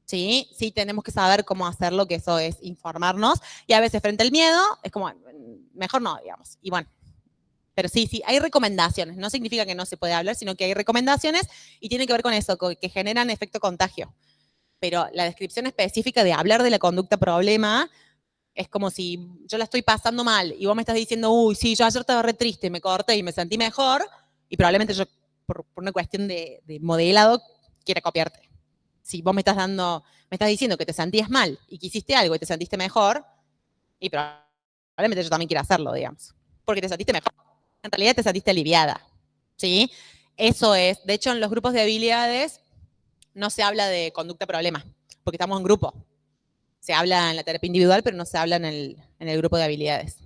Sí, sí, tenemos que saber cómo hacerlo, que eso es informarnos. Y a veces frente al miedo, es como, mejor no, digamos. Y bueno, pero sí, sí, hay recomendaciones. No significa que no se puede hablar, sino que hay recomendaciones y tiene que ver con eso, que generan efecto contagio. Pero la descripción específica de hablar de la conducta problema es como si yo la estoy pasando mal y vos me estás diciendo, uy, sí, yo ayer estaba re triste, me corté y me sentí mejor, y probablemente yo, por una cuestión de modelado, quiera copiarte. Si vos me estás diciendo que te sentías mal y que hiciste algo y te sentiste mejor, y probablemente yo también quiera hacerlo, digamos. Porque te sentiste mejor. En realidad te sentiste aliviada. ¿Sí? Eso es. De hecho, en los grupos de habilidades no se habla de conducta problema, porque estamos en grupo. Se habla en la terapia individual, pero no se habla en el grupo de habilidades.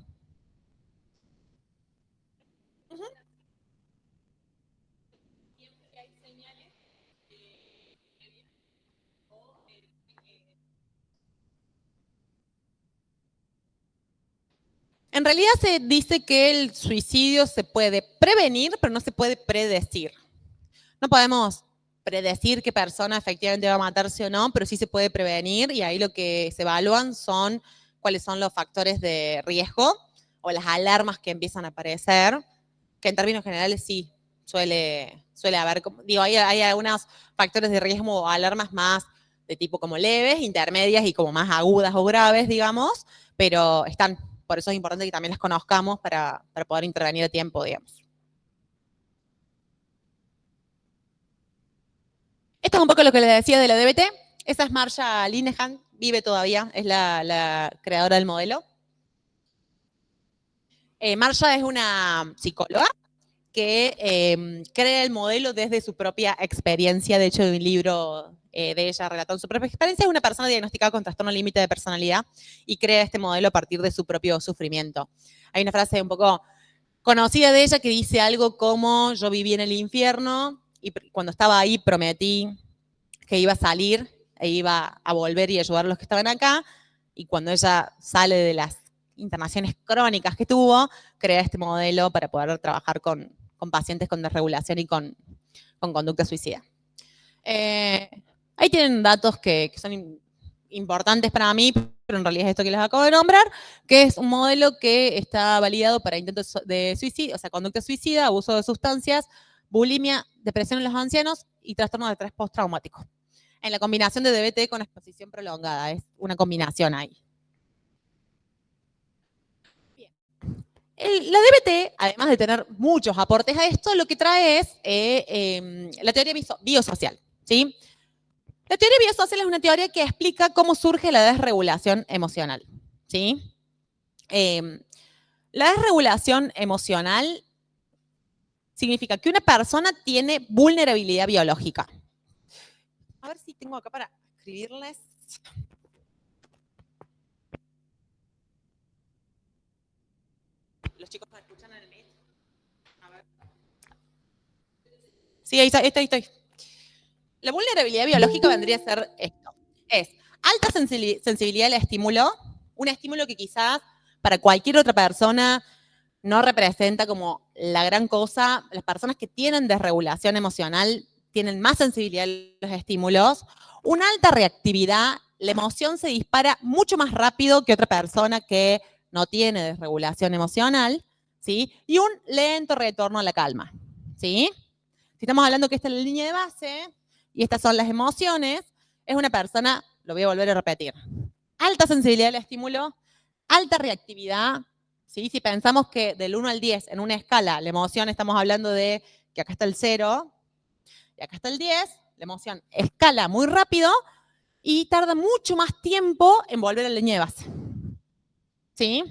En realidad se dice que el suicidio se puede prevenir, pero no se puede predecir. No podemos predecir qué persona efectivamente va a matarse o no, pero sí se puede prevenir y ahí lo que se evalúan son cuáles son los factores de riesgo o las alarmas que empiezan a aparecer, que en términos generales sí suele haber, digo, hay algunos factores de riesgo o alarmas más de tipo como leves, intermedias y como más agudas o graves, digamos, pero están. Por eso es importante que también las conozcamos para poder intervenir a tiempo, digamos. Esto es un poco lo que les decía de la DBT. Esa es Marsha Linehan, vive todavía, es la creadora del modelo. Marsha es una psicóloga que crea el modelo desde su propia experiencia. De hecho, de un libro de ella relatando su propia experiencia. Es una persona diagnosticada con trastorno límite de personalidad y crea este modelo a partir de su propio sufrimiento. Hay una frase un poco conocida de ella que dice algo como: yo viví en el infierno y cuando estaba ahí prometí que iba a salir e iba a volver y ayudar a los que estaban acá, y cuando ella sale de las internaciones crónicas que tuvo, crea este modelo para poder trabajar con pacientes con desregulación y con conducta suicida. Ahí tienen datos que son importantes para mí, pero en realidad es esto que les acabo de nombrar, que es un modelo que está validado para intentos de suicidio, o sea, conducta suicida, abuso de sustancias, bulimia, depresión en los ancianos y trastorno de estrés postraumático. En la combinación de DBT con exposición prolongada, es una combinación ahí. Bien. La DBT, además de tener muchos aportes a esto, lo que trae es la teoría biosocial, ¿sí? La teoría biosocial es una teoría que explica cómo surge la desregulación emocional, ¿sí? La desregulación emocional significa que una persona tiene vulnerabilidad biológica. A ver si tengo acá para escribirles. Los chicos me escuchan en el Meet. A ver. Sí, ahí estoy. La vulnerabilidad biológica vendría a ser esto. Es alta sensibilidad al estímulo, un estímulo que quizás para cualquier otra persona no representa como la gran cosa. Las personas que tienen desregulación emocional tienen más sensibilidad a los estímulos, una alta reactividad, la emoción se dispara mucho más rápido que otra persona que no tiene desregulación emocional, ¿sí? Y un lento retorno a la calma, ¿sí? Si estamos hablando que esta es la línea de base y estas son las emociones, es una persona, lo voy a volver a repetir, alta sensibilidad al estímulo, alta reactividad, ¿sí? Si pensamos que del 1 al 10 en una escala, la emoción estamos hablando de que acá está el 0 y acá está el 10, la emoción escala muy rápido y tarda mucho más tiempo en volver a la línea de base. ¿Sí?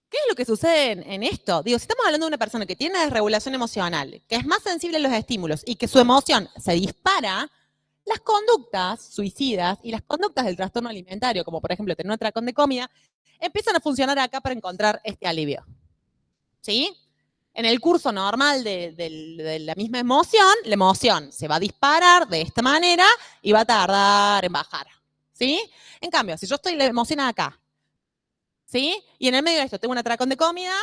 ¿Qué es lo que sucede en esto? Digo, si estamos hablando de una persona que tiene desregulación emocional, que es más sensible a los estímulos y que su emoción se dispara, las conductas suicidas y las conductas del trastorno alimentario, como por ejemplo tener un atracón de comida, empiezan a funcionar acá para encontrar este alivio. ¿Sí? En el curso normal de la misma emoción, la emoción se va a disparar de esta manera y va a tardar en bajar, ¿sí? En cambio, si yo estoy emocionada acá, ¿sí? Y en el medio de esto tengo un atracón de comida,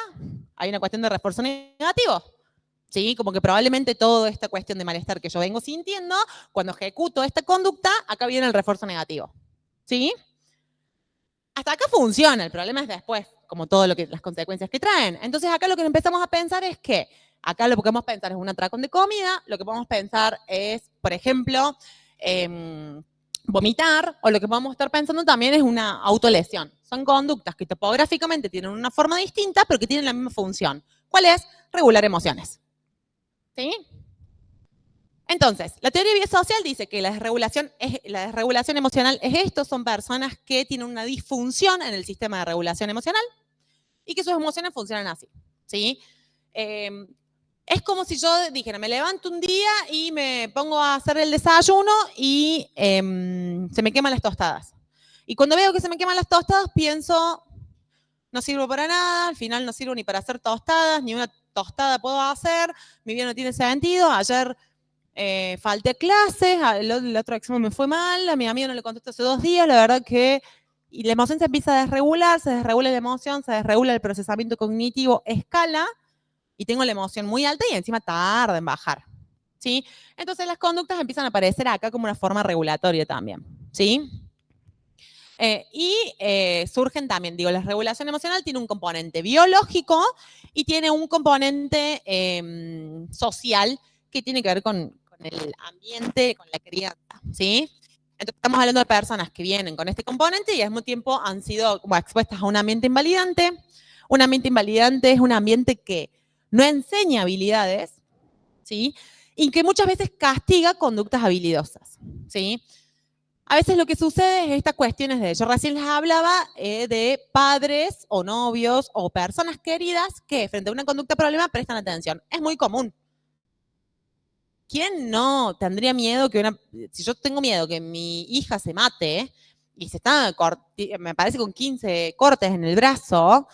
hay una cuestión de refuerzo negativo, ¿sí? Como que probablemente toda esta cuestión de malestar que yo vengo sintiendo, cuando ejecuto esta conducta, acá viene el refuerzo negativo, ¿sí? Hasta acá funciona, el problema es después, como todo lo que las consecuencias que traen. Entonces acá lo que empezamos a pensar es que, acá lo que podemos pensar es un atracón de comida, lo que podemos pensar es, por ejemplo, vomitar, o lo que podemos estar pensando también es una autolesión. Son conductas que topográficamente tienen una forma distinta, pero que tienen la misma función. ¿Cuál es? Regular emociones. ¿Sí? Entonces, la teoría biosocial dice que la desregulación emocional es esto, son personas que tienen una disfunción en el sistema de regulación emocional y que sus emociones funcionan así, ¿sí? Es como si yo dijera, me levanto un día y me pongo a hacer el desayuno y se me queman las tostadas. Y cuando veo que se me queman las tostadas, pienso, no sirvo para nada, al final no sirvo ni para hacer tostadas, ni una tostada puedo hacer, mi vida no tiene sentido, ayer falté clases, el otro examen me fue mal, a mi amigo no le contesto hace 2 días, la verdad que... Y la emoción se empieza a desregular, se desregula la emoción, se desregula el procesamiento cognitivo, escala, y tengo la emoción muy alta y encima tarda en bajar, ¿sí? Entonces las conductas empiezan a aparecer acá como una forma regulatoria también, ¿sí? Surgen también, digo, la regulación emocional tiene un componente biológico y tiene un componente social que tiene que ver con el ambiente, con la crianza, ¿sí? Entonces estamos hablando de personas que vienen con este componente y al mismo tiempo han sido como expuestas a un ambiente invalidante. Un ambiente invalidante es un ambiente que no enseña habilidades, ¿sí? Y que muchas veces castiga conductas habilidosas, ¿sí? A veces lo que sucede es estas cuestiones de, yo recién les hablaba de padres o novios o personas queridas que frente a una conducta problema prestan atención. Es muy común. ¿Quién no tendría miedo si yo tengo miedo que mi hija se mate y se está, me parece con 15 cortes en el brazo,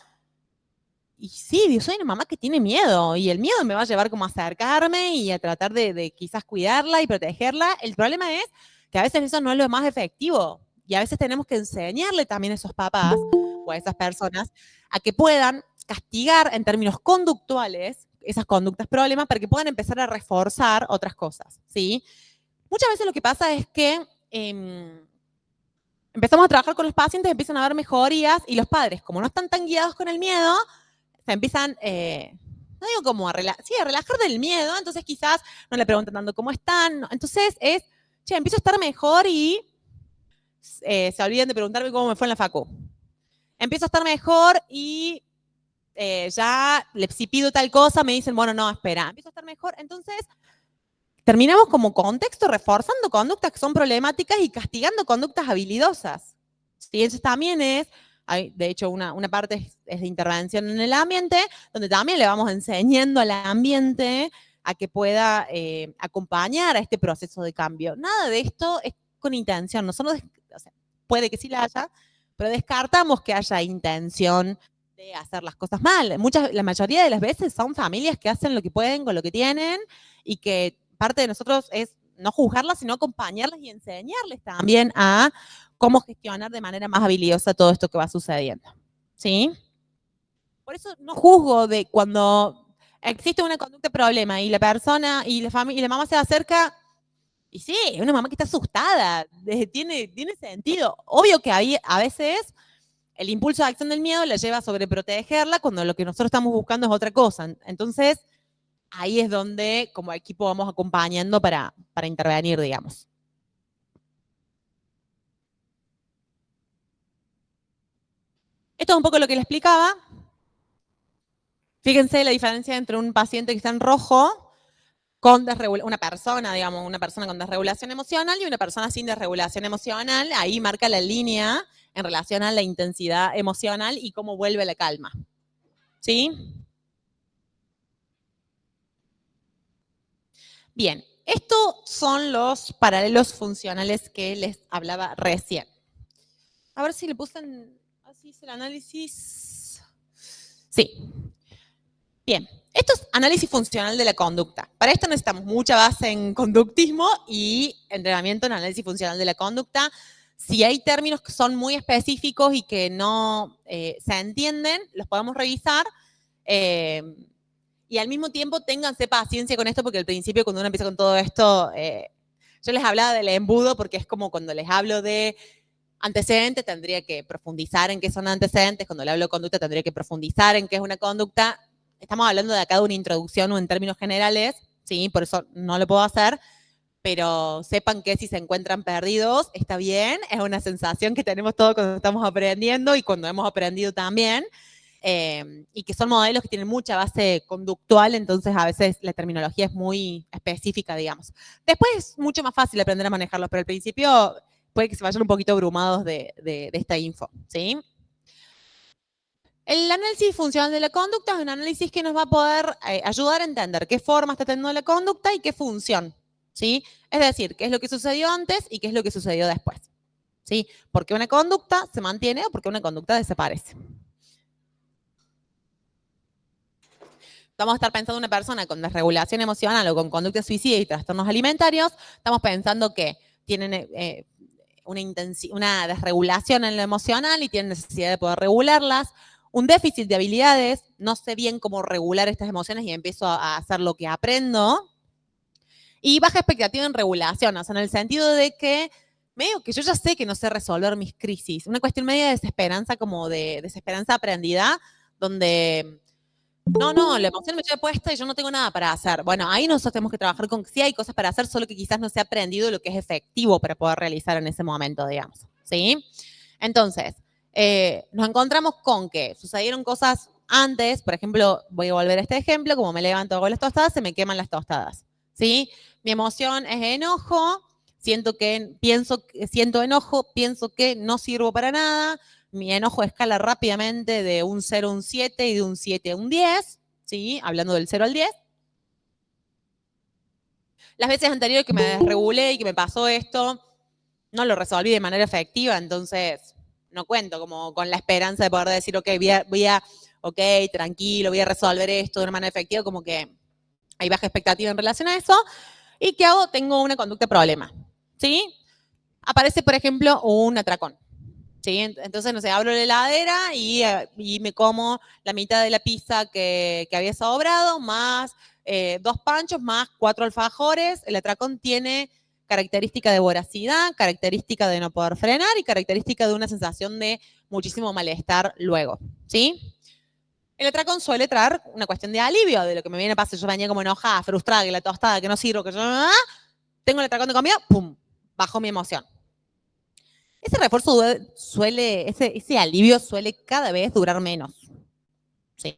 y sí, yo soy una mamá que tiene miedo y el miedo me va a llevar como a acercarme y a tratar de quizás cuidarla y protegerla. El problema es que a veces eso no es lo más efectivo y a veces tenemos que enseñarle también a esos papás o a esas personas a que puedan castigar en términos conductuales esas conductas problemas para que puedan empezar a reforzar otras cosas, ¿sí? Muchas veces lo que pasa es que empezamos a trabajar con los pacientes, empiezan a haber mejorías y los padres, como no están tan guiados con el miedo, se empiezan, no digo como a relajar del miedo, entonces quizás no le preguntan tanto cómo están, entonces empiezo a estar mejor y se olvidan de preguntarme cómo me fue en la facu. Empiezo a estar mejor y si pido tal cosa me dicen, bueno, no, espera, empiezo a estar mejor, entonces terminamos como contexto reforzando conductas que son problemáticas y castigando conductas habilidosas. ¿Sí? Eso también de hecho, una parte es de intervención en el ambiente, donde también le vamos enseñando al ambiente a que pueda acompañar a este proceso de cambio. Nada de esto es con intención. Nosotros, o sea, puede que sí la haya, pero descartamos que haya intención de hacer las cosas mal. La mayoría de las veces son familias que hacen lo que pueden con lo que tienen y que parte de nosotros es no juzgarlas, sino acompañarlas y enseñarles también a cómo gestionar de manera más habilidosa todo esto que va sucediendo. ¿Sí? Por eso no juzgo de cuando existe una conducta problema y la persona y la mamá se acerca y sí, una mamá que está asustada, tiene sentido. Obvio que a veces el impulso de acción del miedo la lleva a sobreprotegerla cuando lo que nosotros estamos buscando es otra cosa. Entonces, ahí es donde como equipo vamos acompañando para intervenir, digamos. Esto es un poco lo que le explicaba. Fíjense la diferencia entre un paciente que está en rojo con una persona con desregulación emocional y una persona sin desregulación emocional. Ahí marca la línea en relación a la intensidad emocional y cómo vuelve la calma. ¿Sí? Bien, estos son los paralelos funcionales que les hablaba recién. A ver si le puse así el análisis. Sí. Bien, esto es análisis funcional de la conducta. Para esto necesitamos mucha base en conductismo y entrenamiento en análisis funcional de la conducta. Si hay términos que son muy específicos y que no se entienden, los podemos revisar. Y al mismo tiempo ténganse paciencia con esto, porque al principio cuando uno empieza con todo esto, yo les hablaba del embudo porque es como cuando les hablo de antecedentes, tendría que profundizar en qué son antecedentes, cuando le hablo de conducta tendría que profundizar en qué es una conducta. Estamos hablando de acá de una introducción o en términos generales, ¿sí? Por eso no lo puedo hacer, pero sepan que si se encuentran perdidos, está bien, es una sensación que tenemos todos cuando estamos aprendiendo y cuando hemos aprendido también. Y que son modelos que tienen mucha base conductual, entonces a veces la terminología es muy específica, digamos. Después es mucho más fácil aprender a manejarlos, pero al principio puede que se vayan un poquito abrumados de esta info, ¿sí? El análisis funcional de la conducta es un análisis que nos va a poder ayudar a entender qué forma está teniendo la conducta y qué función, ¿sí? Es decir, qué es lo que sucedió antes y qué es lo que sucedió después, ¿sí? ¿Por qué una conducta se mantiene o por qué una conducta desaparece? Vamos a estar pensando en una persona con desregulación emocional o con conducta suicida y trastornos alimentarios, estamos pensando que tienen una desregulación en lo emocional y tienen necesidad de poder regularlas, un déficit de habilidades, no sé bien cómo regular estas emociones y empiezo a hacer lo que aprendo, y baja expectativa en regulación, o sea, en el sentido de que medio que yo ya sé que no sé resolver mis crisis, una cuestión media de desesperanza, como de desesperanza aprendida, donde no, la emoción me lleva puesta y yo no tengo nada para hacer. Bueno, ahí nosotros tenemos que trabajar con que sí hay cosas para hacer, solo que quizás no se ha aprendido lo que es efectivo para poder realizar en ese momento, digamos, ¿sí? Entonces, nos encontramos con que sucedieron cosas antes, por ejemplo, voy a volver a este ejemplo, como me levanto, hago las tostadas, se me queman las tostadas, ¿sí? Mi emoción es enojo, siento enojo, pienso que no sirvo para nada, mi enojo escala rápidamente de un 0 a un 7 y de un 7 a un 10, ¿sí? Hablando del 0 al 10. Las veces anteriores que me desregulé y que me pasó esto, no lo resolví de manera efectiva, entonces no cuento como con la esperanza de poder decir, ok, ok, tranquilo, voy a resolver esto de una manera efectiva, como que hay baja expectativa en relación a eso. ¿Y qué hago? Tengo una conducta problema, ¿sí? Aparece, por ejemplo, un atracón. ¿Sí? Entonces, no sé, abro la heladera y me como la mitad de la pizza que había sobrado, más 2 panchos, más 4 alfajores. El atracón tiene característica de voracidad, característica de no poder frenar y característica de una sensación de muchísimo malestar luego, ¿sí? El atracón suele traer una cuestión de alivio de lo que me viene a pasar. Yo venía como enojada, frustrada, que la tostada, que no sirvo, que yo... Tengo el atracón de comida, ¡pum! Bajo mi emoción. Ese refuerzo ese alivio suele cada vez durar menos. ¿Sí?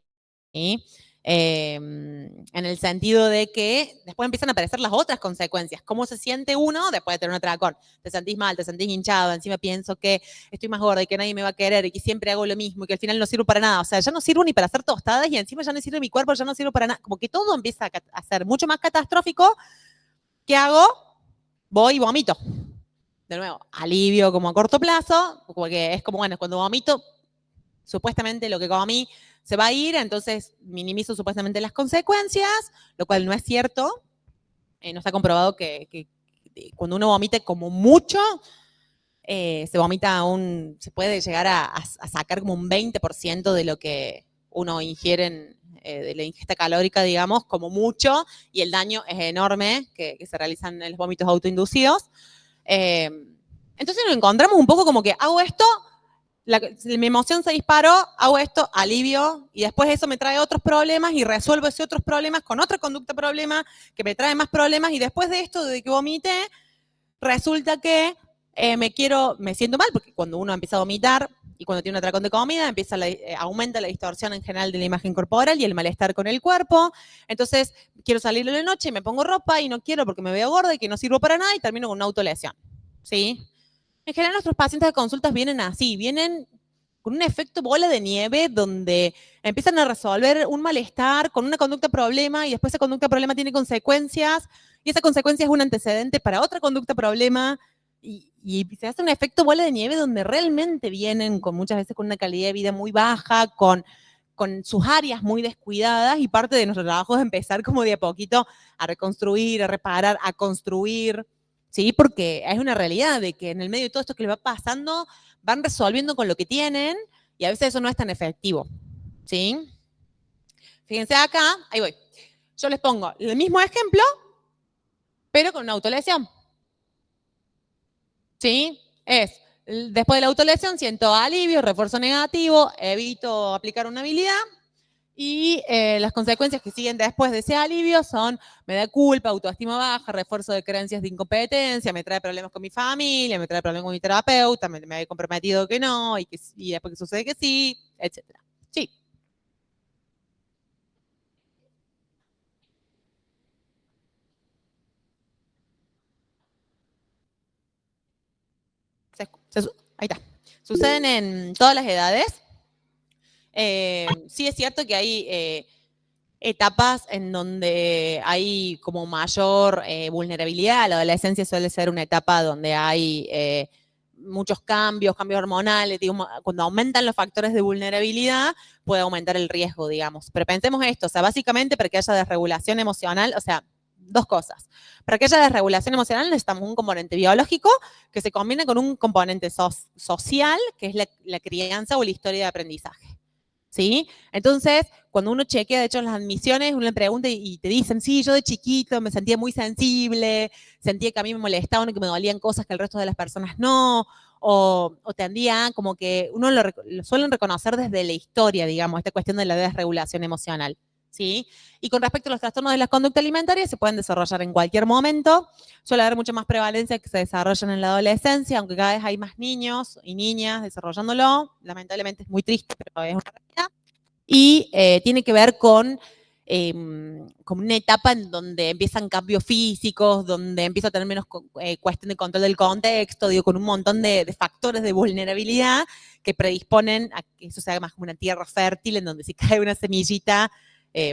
En el sentido de que después empiezan a aparecer las otras consecuencias. ¿Cómo se siente uno después de tener un atracón? Te sentís mal, te sentís hinchado, encima pienso que estoy más gorda y que nadie me va a querer y que siempre hago lo mismo y que al final no sirvo para nada. O sea, ya no sirvo ni para hacer tostadas y encima ya no sirve mi cuerpo, ya no sirvo para nada. Como que todo empieza a ser mucho más catastrófico. ¿Qué hago? Voy y vomito. De nuevo, alivio como a corto plazo, porque es como, bueno, cuando vomito, supuestamente lo que comí se va a ir, entonces minimizo supuestamente las consecuencias, lo cual no es cierto. No está comprobado que cuando uno vomite como mucho, se puede llegar a sacar como un 20% de lo que uno ingiere de la ingesta calórica, digamos, como mucho, y el daño es enorme que se realizan en los vómitos autoinducidos. Entonces nos encontramos un poco como que hago esto, mi emoción se disparó, hago esto, alivio, y después eso me trae otros problemas y resuelvo esos otros problemas con otra conducta problema que me trae más problemas, y después de esto, de que vomité, resulta que me siento mal, porque cuando uno empieza a vomitar y cuando tiene un atracón de comida, aumenta la distorsión en general de la imagen corporal y el malestar con el cuerpo. Entonces, quiero salir de la noche, me pongo ropa y no quiero porque me veo gorda y que no sirvo para nada y termino con una autolesión. ¿Sí? En general, nuestros pacientes de consultas vienen así, vienen con un efecto bola de nieve donde empiezan a resolver un malestar con una conducta problema y después esa conducta problema tiene consecuencias y esa consecuencia es un antecedente para otra conducta problema y se hace un efecto bola de nieve donde realmente vienen con muchas veces con una calidad de vida muy baja, con con sus áreas muy descuidadas y parte de nuestro trabajo es empezar como de a poquito a reconstruir, a reparar, a construir, ¿sí? Porque es una realidad de que en el medio de todo esto que les va pasando, van resolviendo con lo que tienen y a veces eso no es tan efectivo, ¿sí? Fíjense acá, ahí voy. Yo les pongo el mismo ejemplo, pero con una autolesión. ¿Sí? Es, después de la autolesión siento alivio, refuerzo negativo, evito aplicar una habilidad y las consecuencias que siguen después de ese alivio son, me da culpa, autoestima baja, refuerzo de creencias de incompetencia, me trae problemas con mi familia, me trae problemas con mi terapeuta, me he comprometido que no y después que sucede que sí, etc. Sí. Ahí está. Suceden en todas las edades. Sí es cierto que hay etapas en donde hay como mayor vulnerabilidad. La adolescencia suele ser una etapa donde hay muchos cambios hormonales. Digamos, cuando aumentan los factores de vulnerabilidad, puede aumentar el riesgo, digamos. Pero pensemos esto, o sea, básicamente para que haya desregulación emocional, o sea, dos cosas. Para que haya desregulación emocional necesitamos un componente biológico que se combina con un componente social, que es la crianza o la historia de aprendizaje. ¿Sí? Entonces, cuando uno chequea, de hecho, las admisiones, uno le pregunta y te dicen, sí, yo de chiquito me sentía muy sensible, sentía que a mí me molestaban y que me dolían cosas que el resto de las personas no, o tendía como que uno lo suelen reconocer desde la historia, digamos, esta cuestión de la desregulación emocional. ¿Sí? Y con respecto a los trastornos de la conducta alimentaria, se pueden desarrollar en cualquier momento. Suele haber mucha más prevalencia que se desarrollan en la adolescencia, aunque cada vez hay más niños y niñas desarrollándolo. Lamentablemente es muy triste, pero es una realidad. Y tiene que ver con una etapa en donde empiezan cambios físicos, donde empieza a tener menos cuestión de control del contexto, digo, con un montón de factores de vulnerabilidad que predisponen a que eso sea más como una tierra fértil en donde si cae una semillita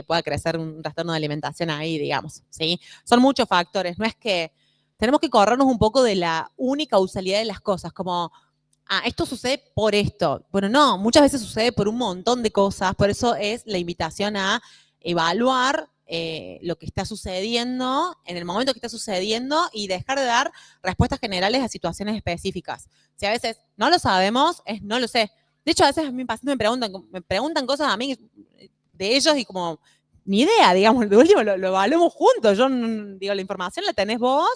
pueda crecer un trastorno de alimentación ahí, digamos, ¿sí? Son muchos factores, no es que tenemos que corrernos un poco de la única causalidad de las cosas, como esto sucede por esto. Bueno, no, muchas veces sucede por un montón de cosas, por eso es la invitación a evaluar lo que está sucediendo en el momento que está sucediendo y dejar de dar respuestas generales a situaciones específicas. Si a veces no lo sabemos, es no lo sé. De hecho, a veces a mis pacientes me preguntan cosas a mí de ellos y como, ni idea, digamos, de último lo evaluamos juntos. Yo digo, la información la tenés vos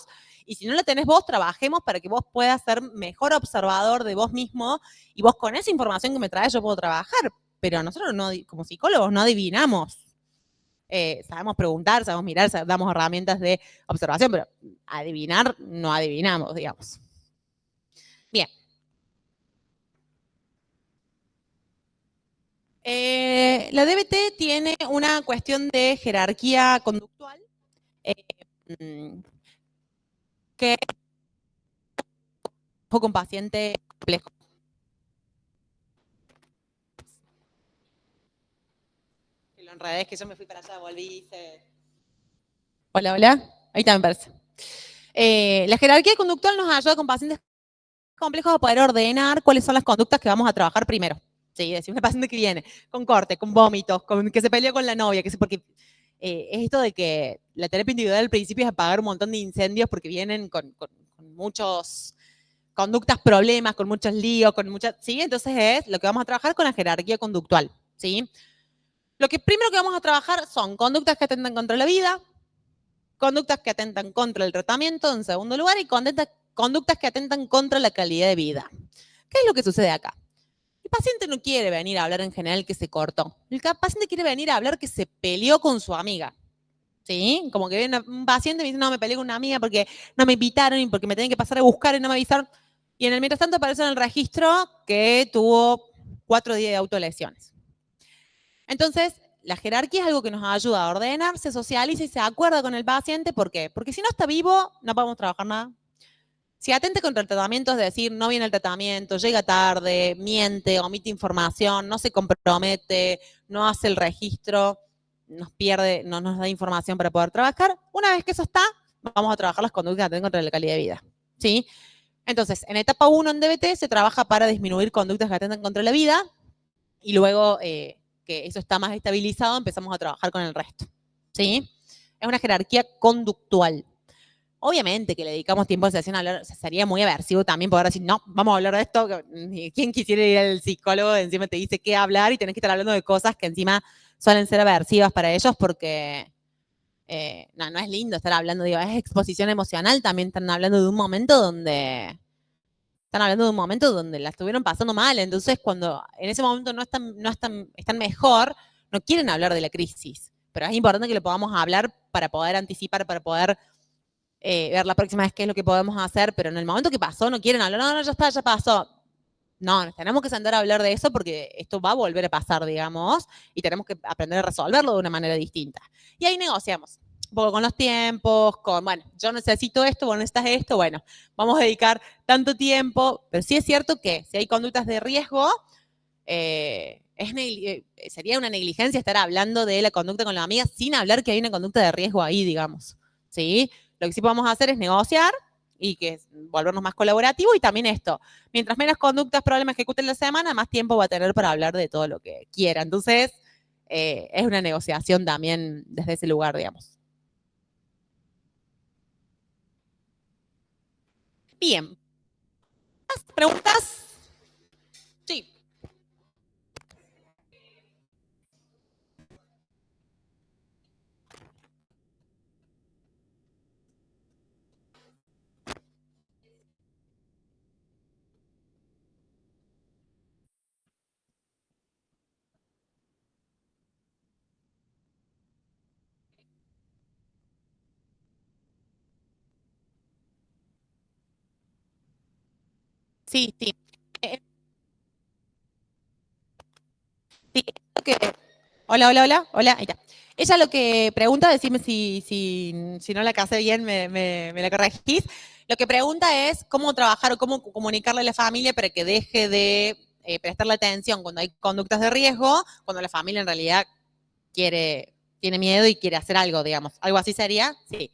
y si no la tenés vos, trabajemos para que vos puedas ser mejor observador de vos mismo y vos con esa información que me traes yo puedo trabajar. Pero nosotros no, como psicólogos no adivinamos. Sabemos preguntar, sabemos mirar, damos herramientas de observación, pero adivinar no adivinamos, digamos. Bien. La DBT tiene una cuestión de jerarquía conductual que con paciente complejo. Que lo enredé, es que yo me fui para allá, volví y hice... Hola, hola. Ahí está, me parece. La jerarquía conductual nos ayuda con pacientes complejos a poder ordenar cuáles son las conductas que vamos a trabajar primero. Sí, decimos un paciente que viene con corte, con vómitos, con que se peleó con la novia, porque es esto de que la terapia individual al principio es apagar un montón de incendios porque vienen con muchos conductas, problemas, con muchos líos, con muchas, ¿sí? Entonces es lo que vamos a trabajar con la jerarquía conductual, ¿sí? Lo que primero que vamos a trabajar son conductas que atentan contra la vida, conductas que atentan contra el tratamiento, en segundo lugar, y conductas que atentan contra la calidad de vida. ¿Qué es lo que sucede acá? El paciente no quiere venir a hablar en general que se cortó. El paciente quiere venir a hablar que se peleó con su amiga. ¿Sí? Como que viene un paciente y me dice, no, me peleé con una amiga porque no me invitaron y porque me tienen que pasar a buscar y no me avisaron. Y en el mientras tanto aparece en el registro que tuvo 4 días de autolesiones. Entonces, la jerarquía es algo que nos ayuda a ordenar, se socializa y se acuerda con el paciente. ¿Por qué? Porque si no está vivo, no podemos trabajar nada. Si atenta contra el tratamiento, es decir, no viene el tratamiento, llega tarde, miente, omite información, no se compromete, no hace el registro, nos pierde, no nos da información para poder trabajar. Una vez que eso está, vamos a trabajar las conductas que atentan contra la calidad de vida. ¿Sí? Entonces, en etapa 1 en DBT se trabaja para disminuir conductas que atentan contra la vida y luego que eso está más estabilizado, empezamos a trabajar con el resto, ¿sí? Es una jerarquía conductual. Obviamente que le dedicamos tiempo a sesión a hablar, sería muy aversivo también poder decir, no, vamos a hablar de esto. ¿Quién quisiera ir al psicólogo? Encima te dice qué hablar y tenés que estar hablando de cosas que encima suelen ser aversivas para ellos porque no es lindo estar hablando, digo, es exposición emocional. También están hablando de un momento donde la estuvieron pasando mal. Entonces, cuando en ese momento están mejor, no quieren hablar de la crisis. Pero es importante que lo podamos hablar para poder anticipar, para poder ver la próxima vez qué es lo que podemos hacer, pero en el momento que pasó no quieren hablar, no, ya está, ya pasó. No, nos tenemos que sentar a hablar de eso porque esto va a volver a pasar, digamos, y tenemos que aprender a resolverlo de una manera distinta. Y ahí negociamos, un poco con los tiempos, bueno, yo necesito esto, vos necesitas esto, bueno, vamos a dedicar tanto tiempo, pero sí es cierto que si hay conductas de riesgo, sería una negligencia estar hablando de la conducta con la amiga sin hablar que hay una conducta de riesgo ahí, digamos, ¿sí? Lo que sí podemos hacer es negociar y volvernos más colaborativos y también esto. Mientras menos conductas problemas ejecuten la semana, más tiempo va a tener para hablar de todo lo que quiera. Entonces, es una negociación también desde ese lugar, digamos. Bien. ¿Más preguntas? Sí. Sí, sí. Eh, sí, hola, hola, hola, hola, ahí está. Ella lo que pregunta, decime si no la casé bien, me la corregís. Lo que pregunta es cómo trabajar o cómo comunicarle a la familia para que deje de prestarle atención cuando hay conductas de riesgo, cuando la familia en realidad tiene miedo y quiere hacer algo, digamos. ¿Algo así sería? Sí.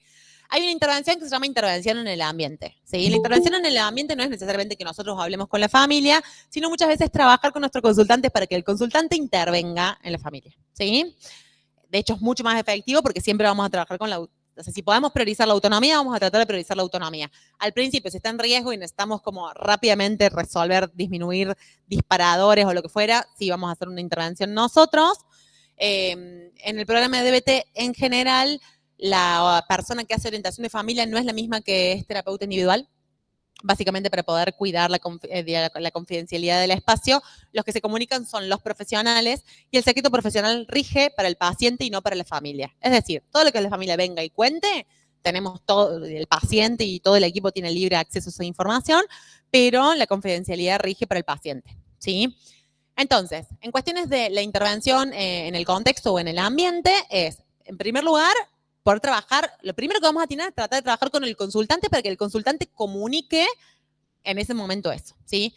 Hay una intervención que se llama intervención en el ambiente. ¿Sí? La intervención en el ambiente no es necesariamente que nosotros hablemos con la familia, sino muchas veces trabajar con nuestro consultante para que el consultante intervenga en la familia. ¿Sí? De hecho, es mucho más efectivo porque siempre vamos a trabajar con o sea, si podemos priorizar la autonomía, vamos a tratar de priorizar la autonomía. Al principio, si está en riesgo y necesitamos como rápidamente resolver, disminuir disparadores o lo que fuera, sí vamos a hacer una intervención nosotros. En el programa de DBT, en general, la persona que hace orientación de familia no es la misma que es terapeuta individual. Básicamente para poder cuidar la confidencialidad del espacio, los que se comunican son los profesionales y el secreto profesional rige para el paciente y no para la familia. Es decir, todo lo que la familia venga y cuente, tenemos todo, el paciente y todo el equipo tiene libre acceso a esa información, pero la confidencialidad rige para el paciente, ¿sí? Entonces, en cuestiones de la intervención en el contexto o en el ambiente es, en primer lugar, poder trabajar, lo primero que vamos a tener es tratar de trabajar con el consultante para que el consultante comunique en ese momento eso, ¿sí?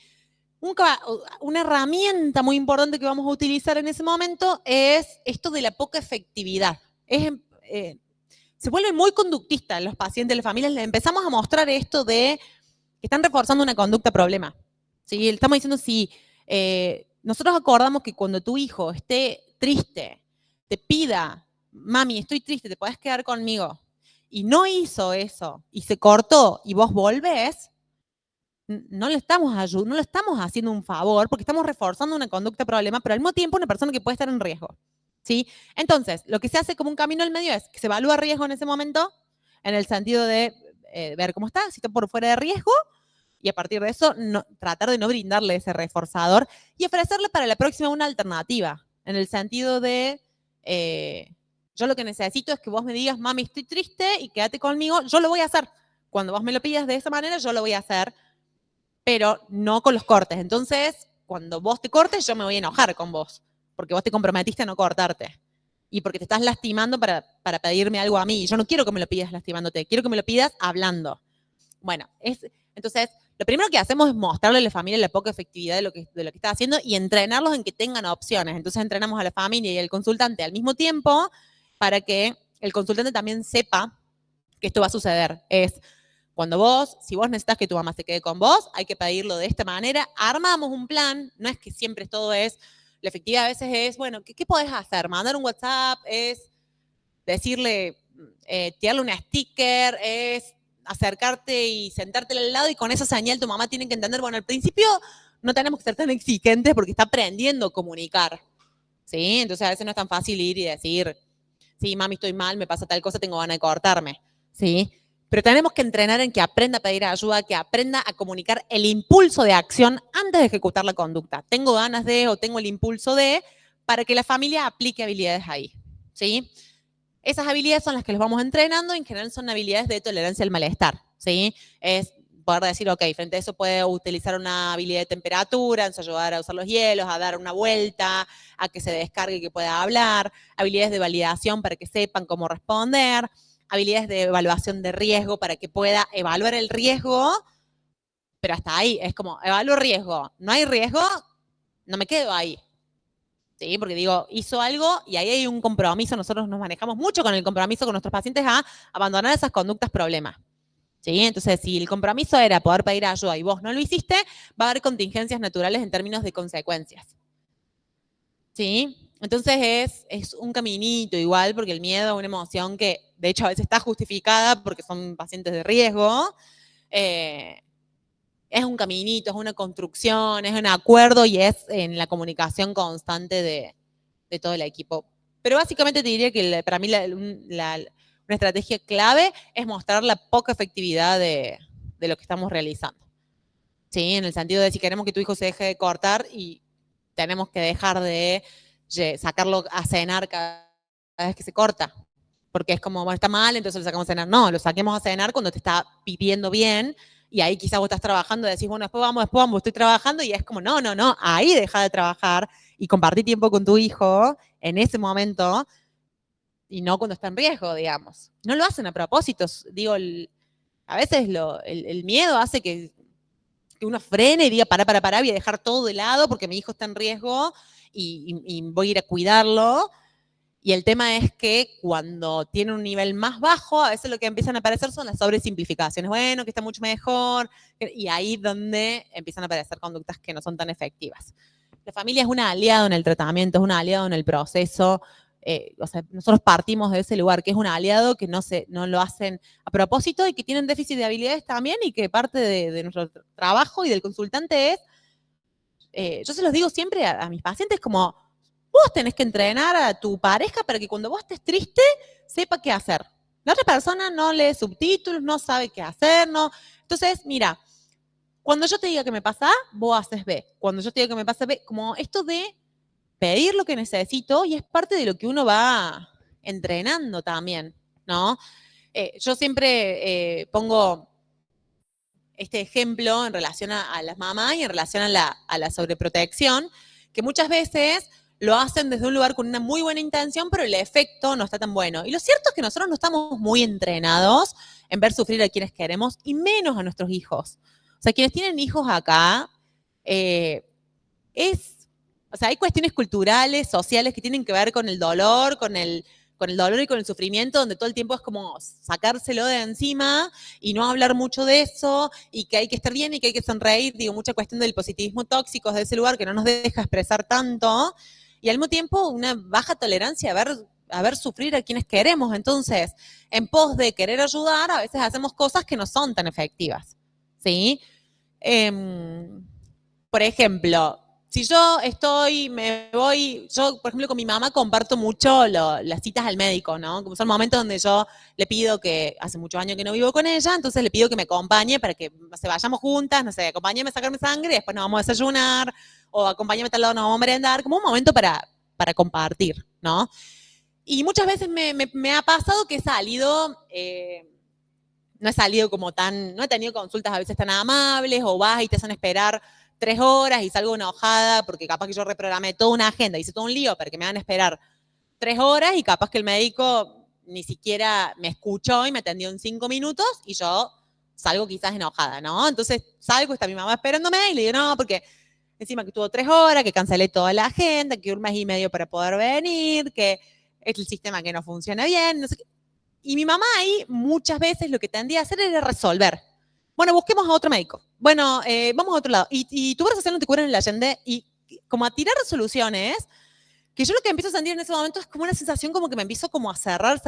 Una herramienta muy importante que vamos a utilizar en ese momento es esto de la poca efectividad. Se vuelven muy conductistas los pacientes, las familias, les empezamos a mostrar esto de que están reforzando una conducta problema. ¿Sí? Estamos diciendo si nosotros acordamos que cuando tu hijo esté triste, te pida, mami, estoy triste, te podés quedar conmigo, y no hizo eso, y se cortó, y vos volvés, no le estamos ayudando, no le estamos haciendo un favor, porque estamos reforzando una conducta problema, pero al mismo tiempo una persona que puede estar en riesgo. ¿Sí? Entonces, lo que se hace como un camino al medio es que se evalúa riesgo en ese momento, en el sentido de ver cómo está, si está por fuera de riesgo, y a partir de eso tratar de no brindarle ese reforzador y ofrecerle para la próxima una alternativa, en el sentido de, yo lo que necesito es que vos me digas, mami, estoy triste y quédate conmigo, yo lo voy a hacer. Cuando vos me lo pidas de esa manera, yo lo voy a hacer, pero no con los cortes. Entonces, cuando vos te cortes, yo me voy a enojar con vos, porque vos te comprometiste a no cortarte. Y porque te estás lastimando para pedirme algo a mí. Y yo no quiero que me lo pidas lastimándote, quiero que me lo pidas hablando. Bueno, entonces, lo primero que hacemos es mostrarle a la familia la poca efectividad de lo que está haciendo y entrenarlos en que tengan opciones. Entonces, entrenamos a la familia y al consultante al mismo tiempo para que el consultante también sepa que esto va a suceder. Si vos necesitas que tu mamá se quede con vos, hay que pedirlo de esta manera. Armamos un plan, no es que siempre todo es, La efectividad a veces es, bueno, ¿qué podés hacer? Mandar un WhatsApp, es decirle, tirarle un sticker, es acercarte y sentarte al lado y con esa señal tu mamá tiene que entender, bueno, al principio no tenemos que ser tan exigentes porque está aprendiendo a comunicar, ¿sí? Entonces a veces no es tan fácil ir y decir, sí, mami, estoy mal, me pasa tal cosa, tengo ganas de cortarme, ¿sí? Pero tenemos que entrenar en que aprenda a pedir ayuda, que aprenda a comunicar el impulso de acción antes de ejecutar la conducta. Tengo ganas de o tengo el impulso de, para que la familia aplique habilidades ahí, ¿sí? Esas habilidades son las que los vamos entrenando, en general son habilidades de tolerancia al malestar, ¿sí? Es poder decir, ok, frente a eso puede utilizar una habilidad de temperatura, en ayudar a usar los hielos, a dar una vuelta, a que se descargue y que pueda hablar, habilidades de validación para que sepan cómo responder, habilidades de evaluación de riesgo para que pueda evaluar el riesgo, pero hasta ahí, es como, evalúo riesgo, no hay riesgo, no me quedo ahí. ¿Sí? Porque digo, hizo algo y ahí hay un compromiso, nosotros nos manejamos mucho con el compromiso con nuestros pacientes a abandonar esas conductas problemas. ¿Sí? Entonces, si el compromiso era poder pedir ayuda y vos no lo hiciste, va a haber contingencias naturales en términos de consecuencias. ¿Sí? Entonces es un caminito igual, porque el miedo es una emoción que de hecho a veces está justificada porque son pacientes de riesgo. Es un caminito, es una construcción, es un acuerdo y es en la comunicación constante de todo el equipo. Pero básicamente te diría que para mí una estrategia clave es mostrar la poca efectividad de lo que estamos realizando. ¿Sí? En el sentido de si queremos que tu hijo se deje de cortar y tenemos que dejar de sacarlo a cenar cada vez que se corta. Porque es como, bueno, está mal, entonces lo sacamos a cenar. No, lo saquemos a cenar cuando te está pidiendo bien y ahí quizás vos estás trabajando y decís, bueno, después vamos, estoy trabajando y es como, no, ahí deja de trabajar y compartir tiempo con tu hijo en ese momento y no cuando está en riesgo, digamos. No lo hacen a propósito, digo, a veces el miedo hace que uno frene y diga, para, voy a dejar todo de lado porque mi hijo está en riesgo y voy a ir a cuidarlo. Y el tema es que cuando tiene un nivel más bajo, a veces lo que empiezan a aparecer son las sobresimplificaciones. Bueno, que está mucho mejor. Y ahí es donde empiezan a aparecer conductas que no son tan efectivas. La familia es un aliado en el tratamiento, es un aliado en el proceso. O sea, nosotros partimos de ese lugar, que es un aliado que no lo hacen a propósito y que tienen déficit de habilidades también y que parte de nuestro trabajo y del consultante es, yo se los digo siempre a mis pacientes como, vos tenés que entrenar a tu pareja para que cuando vos estés triste, sepa qué hacer. La otra persona no lee subtítulos, no sabe qué hacer, no. Entonces, mira, cuando yo te diga que me pasa A, vos haces B. Cuando yo te diga que me pasa B, como esto de pedir lo que necesito y es parte de lo que uno va entrenando también, ¿no? Yo siempre pongo este ejemplo en relación a las mamás y en relación a la sobreprotección, que muchas veces lo hacen desde un lugar con una muy buena intención, pero el efecto no está tan bueno. Y lo cierto es que nosotros no estamos muy entrenados en ver sufrir a quienes queremos y menos a nuestros hijos. O sea, quienes tienen hijos acá, o sea, hay cuestiones culturales, sociales que tienen que ver con el dolor, con el dolor y con el sufrimiento, donde todo el tiempo es como sacárselo de encima y no hablar mucho de eso, y que hay que estar bien y que hay que sonreír, digo, mucha cuestión del positivismo tóxico de ese lugar que no nos deja expresar tanto, y al mismo tiempo una baja tolerancia a ver sufrir a quienes queremos. Entonces, en pos de querer ayudar, a veces hacemos cosas que no son tan efectivas, ¿sí? Por ejemplo, si yo yo, por ejemplo, con mi mamá comparto mucho las citas al médico, ¿no? Como son momentos donde yo le pido que, hace muchos años que no vivo con ella, entonces le pido que me acompañe para que vayamos juntas, no sé, acompáñame a sacarme sangre, y después nos vamos a desayunar, o acompáñame a tal lado, nos vamos a merendar, como un momento para compartir, ¿no? Y muchas veces me ha pasado que he salido, no he salido como no he tenido consultas a veces tan amables, o vas y te hacen esperar 3 horas y salgo enojada porque capaz que yo reprogramé toda una agenda, hice todo un lío para que me hagan esperar 3 horas y capaz que el médico ni siquiera me escuchó y me atendió en 5 minutos y yo salgo quizás enojada, ¿no? Entonces salgo, está mi mamá esperándome y le digo, no, porque encima que tuvo 3 horas, que cancelé toda la agenda, que 1 mes y medio para poder venir, que es el sistema que no funciona bien, no sé qué. Y mi mamá ahí muchas veces lo que tendía a hacer era resolver. Bueno, busquemos a otro médico. Bueno, vamos a otro lado. Y tu conversación no te cura en el Allende. Y como a tirar soluciones, que yo lo que empiezo a sentir en ese momento es como una sensación como que me empiezo como a cerrar,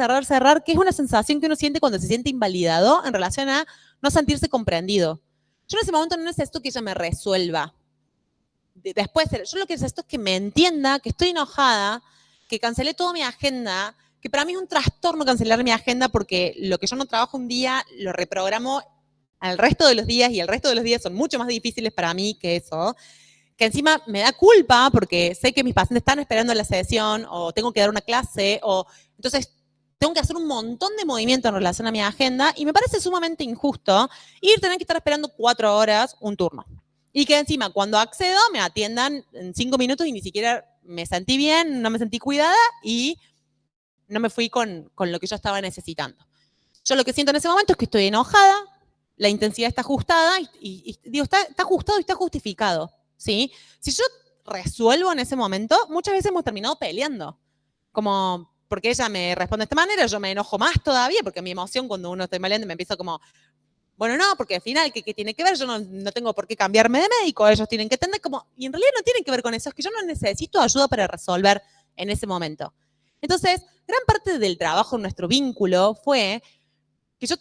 que es una sensación que uno siente cuando se siente invalidado en relación a no sentirse comprendido. Yo en ese momento no necesito que ella me resuelva. Después, yo lo que necesito es que me entienda, que estoy enojada, que cancelé toda mi agenda, que para mí es un trastorno cancelar mi agenda porque lo que yo no trabajo un día lo reprogramo al resto de los días y el resto de los días son mucho más difíciles para mí que eso. Que encima me da culpa porque sé que mis pacientes están esperando la sesión o tengo que dar una clase o entonces tengo que hacer un montón de movimiento en relación a mi agenda y me parece sumamente injusto tener que estar esperando 4 horas un turno. Y que encima cuando accedo me atiendan en 5 minutos y ni siquiera me sentí bien, no me sentí cuidada y no me fui con lo que yo estaba necesitando. Yo lo que siento en ese momento es que estoy enojada, la intensidad está ajustada y digo, está ajustado y está justificado. ¿Sí? Si yo resuelvo en ese momento, muchas veces hemos terminado peleando. Como, porque ella me responde de esta manera, yo me enojo más todavía, porque mi emoción cuando uno está maleando me empieza como, bueno, no, porque al final, ¿qué tiene que ver? Yo no tengo por qué cambiarme de médico, ellos tienen que entender como, y en realidad no tienen que ver con eso, es que yo no necesito ayuda para resolver en ese momento. Entonces, gran parte del trabajo en nuestro vínculo fue que yo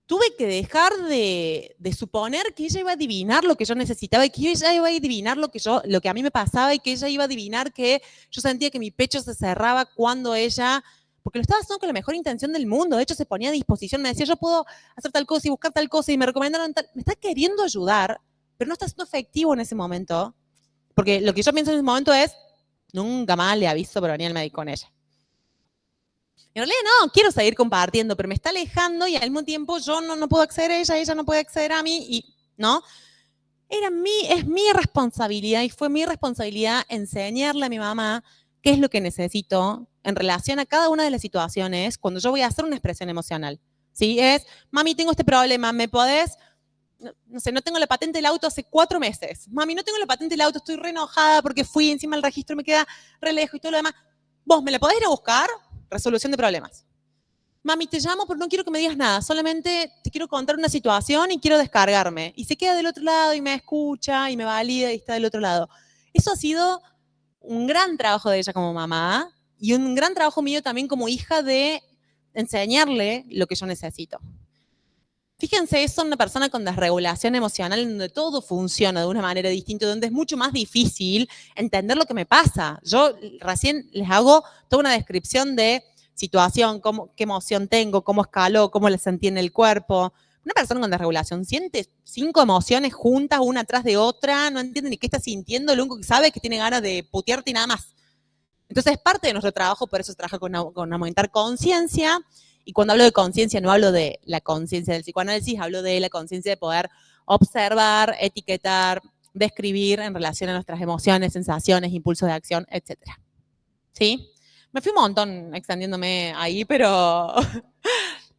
tuve que dejar de suponer que ella iba a adivinar lo que yo necesitaba y que ella iba a adivinar lo que a mí me pasaba y que ella iba a adivinar que yo sentía que mi pecho se cerraba cuando ella, porque lo estaba haciendo con la mejor intención del mundo, de hecho se ponía a disposición, me decía yo puedo hacer tal cosa y buscar tal cosa y me recomendaron tal, me está queriendo ayudar, pero no está siendo efectivo en ese momento, porque lo que yo pienso en ese momento es, nunca más le aviso para venir al médico con ella. En realidad no, quiero seguir compartiendo, pero me está alejando y al mismo tiempo yo no puedo acceder a ella no puede acceder a mí, y ¿no? Es mi responsabilidad y fue mi responsabilidad enseñarle a mi mamá qué es lo que necesito en relación a cada una de las situaciones cuando yo voy a hacer una expresión emocional. ¿Sí? Es, mami, tengo este problema, ¿me podés? No sé, no tengo la patente del auto hace 4 meses. Mami, no tengo la patente del auto, estoy re enojada porque fui encima del registro, me queda re lejos y todo lo demás. ¿Vos me la podés ir a buscar? Resolución de problemas. Mami, te llamo, pero no quiero que me digas nada. Solamente te quiero contar una situación y quiero descargarme. Y se queda del otro lado y me escucha y me valida y está del otro lado. Eso ha sido un gran trabajo de ella como mamá y un gran trabajo mío también como hija de enseñarle lo que yo necesito. Fíjense, es una persona con desregulación emocional en donde todo funciona de una manera distinta, donde es mucho más difícil entender lo que me pasa. Yo recién les hago toda una descripción de situación, qué emoción tengo, cómo escaló, cómo le sentí en el cuerpo. Una persona con desregulación siente 5 emociones juntas, una atrás de otra, no entiende ni qué está sintiendo, lo único que sabe es que tiene ganas de putearte y nada más. Entonces, parte de nuestro trabajo, por eso se trabaja con aumentar conciencia. Y cuando hablo de conciencia, no hablo de la conciencia del psicoanálisis, hablo de la conciencia de poder observar, etiquetar, describir en relación a nuestras emociones, sensaciones, impulsos de acción, etc. ¿Sí? Me fui un montón extendiéndome ahí, pero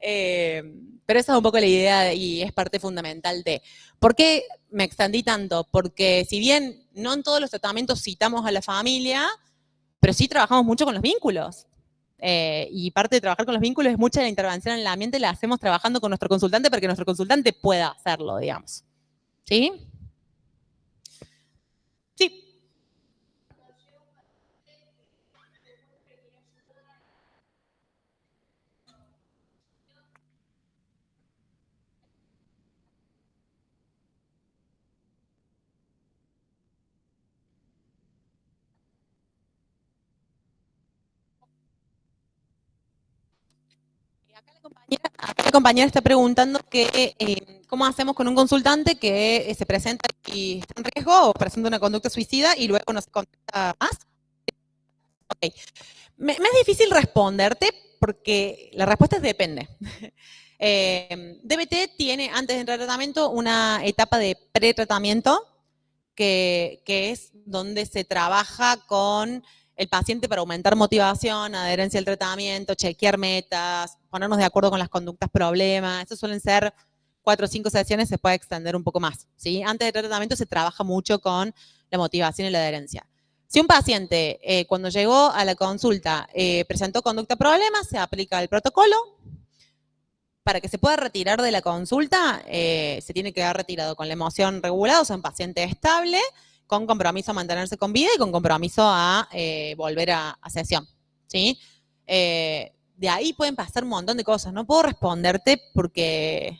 esa es un poco la idea y es parte fundamental de. ¿Por qué me extendí tanto? Porque si bien no en todos los tratamientos citamos a la familia, pero sí trabajamos mucho con los vínculos. Y parte de trabajar con los vínculos es mucha de la intervención en el ambiente, la hacemos trabajando con nuestro consultante para que nuestro consultante pueda hacerlo, digamos. ¿Sí? Sí. Acá la compañera está preguntando cómo hacemos con un consultante que se presenta y está en riesgo o presenta una conducta suicida y luego no se contacta más. Ok. Me es difícil responderte porque la respuesta es depende. DBT tiene, antes de entrar al tratamiento, una etapa de pretratamiento que es donde se trabaja con el paciente para aumentar motivación, adherencia al tratamiento, chequear metas, ponernos de acuerdo con las conductas problemas. Eso suelen ser 4 o 5 sesiones, se puede extender un poco más. ¿Sí? Antes del tratamiento se trabaja mucho con la motivación y la adherencia. Si un paciente, cuando llegó a la consulta, presentó conducta problemas, se aplica el protocolo. Para que se pueda retirar de la consulta, se tiene que haber retirado con la emoción regulada, o sea, un paciente estable, con compromiso a mantenerse con vida y con compromiso a volver a sesión, ¿sí? De ahí pueden pasar un montón de cosas. No puedo responderte porque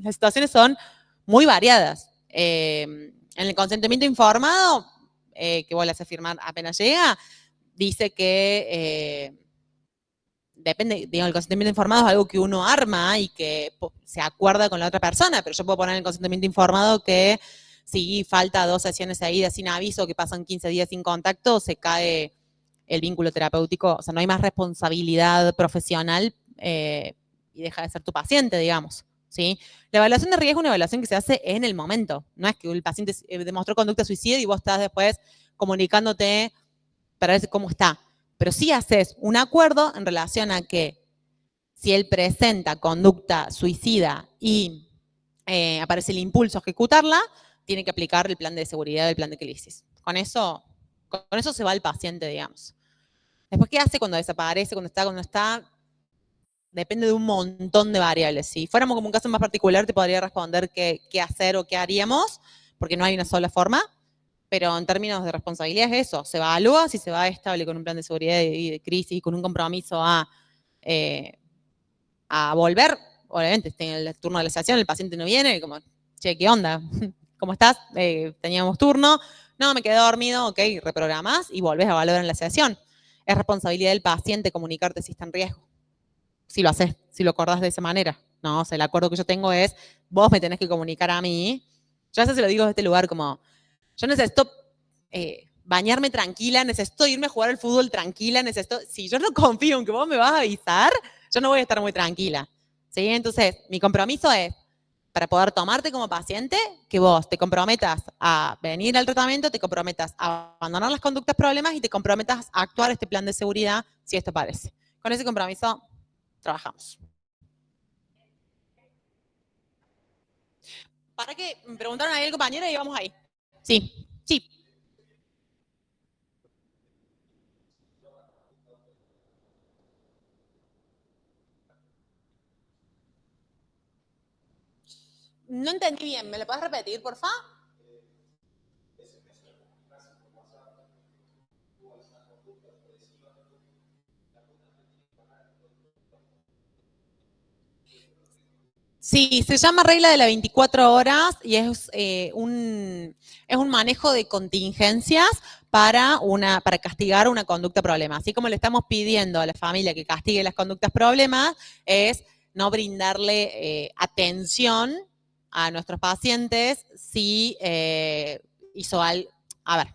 las situaciones son muy variadas. En el consentimiento informado, que vos le haces firmar apenas llega, dice que depende, digamos, el consentimiento informado es algo que uno arma y que se acuerda con la otra persona, pero yo puedo poner en el consentimiento informado que si falta 2 sesiones seguidas sin aviso, que pasan 15 días sin contacto, se cae el vínculo terapéutico, o sea, no hay más responsabilidad profesional y deja de ser tu paciente, digamos, ¿sí? La evaluación de riesgo es una evaluación que se hace en el momento, no es que el paciente demostró conducta suicida y vos estás después comunicándote para ver cómo está. Pero sí haces un acuerdo en relación a que si él presenta conducta suicida y aparece el impulso a ejecutarla, tiene que aplicar el plan de seguridad del plan de crisis. Con eso se va el paciente, digamos. Después, ¿qué hace cuando desaparece, cuando está, cuando no está? Depende de un montón de variables. Si fuéramos como un caso más particular, te podría responder qué hacer o qué haríamos, porque no hay una sola forma. Pero en términos de responsabilidad es eso, se evalúa si se va estable con un plan de seguridad y de crisis y con un compromiso a volver. Obviamente, en el turno de la sesión el paciente no viene, como, che, ¿qué onda? ¿Cómo estás? Teníamos turno, no, me quedé dormido, ok, reprogramás y volvés a evaluar en la sesión. Es responsabilidad del paciente comunicarte si está en riesgo. Si lo haces, si lo acordás de esa manera. No, o sea, el acuerdo que yo tengo es, vos me tenés que comunicar a mí. Yo a veces se lo digo de este lugar como, yo necesito bañarme tranquila, necesito irme a jugar al fútbol tranquila, si yo no confío en que vos me vas a avisar, yo no voy a estar muy tranquila. ¿Sí? Entonces, mi compromiso es, para poder tomarte como paciente, que vos te comprometas a venir al tratamiento, te comprometas a abandonar las conductas problemas y te comprometas a actuar este plan de seguridad si esto parece. Con ese compromiso trabajamos. ¿Para qué? Me preguntaron ahí el compañero y vamos ahí. Sí, sí. No entendí bien, ¿me lo puedes repetir, por favor? Sí, se llama regla de las 24 horas y es un manejo de contingencias para castigar una conducta problema. Así como le estamos pidiendo a la familia que castigue las conductas problemas, es no brindarle atención a nuestros pacientes si hizo algo. A ver,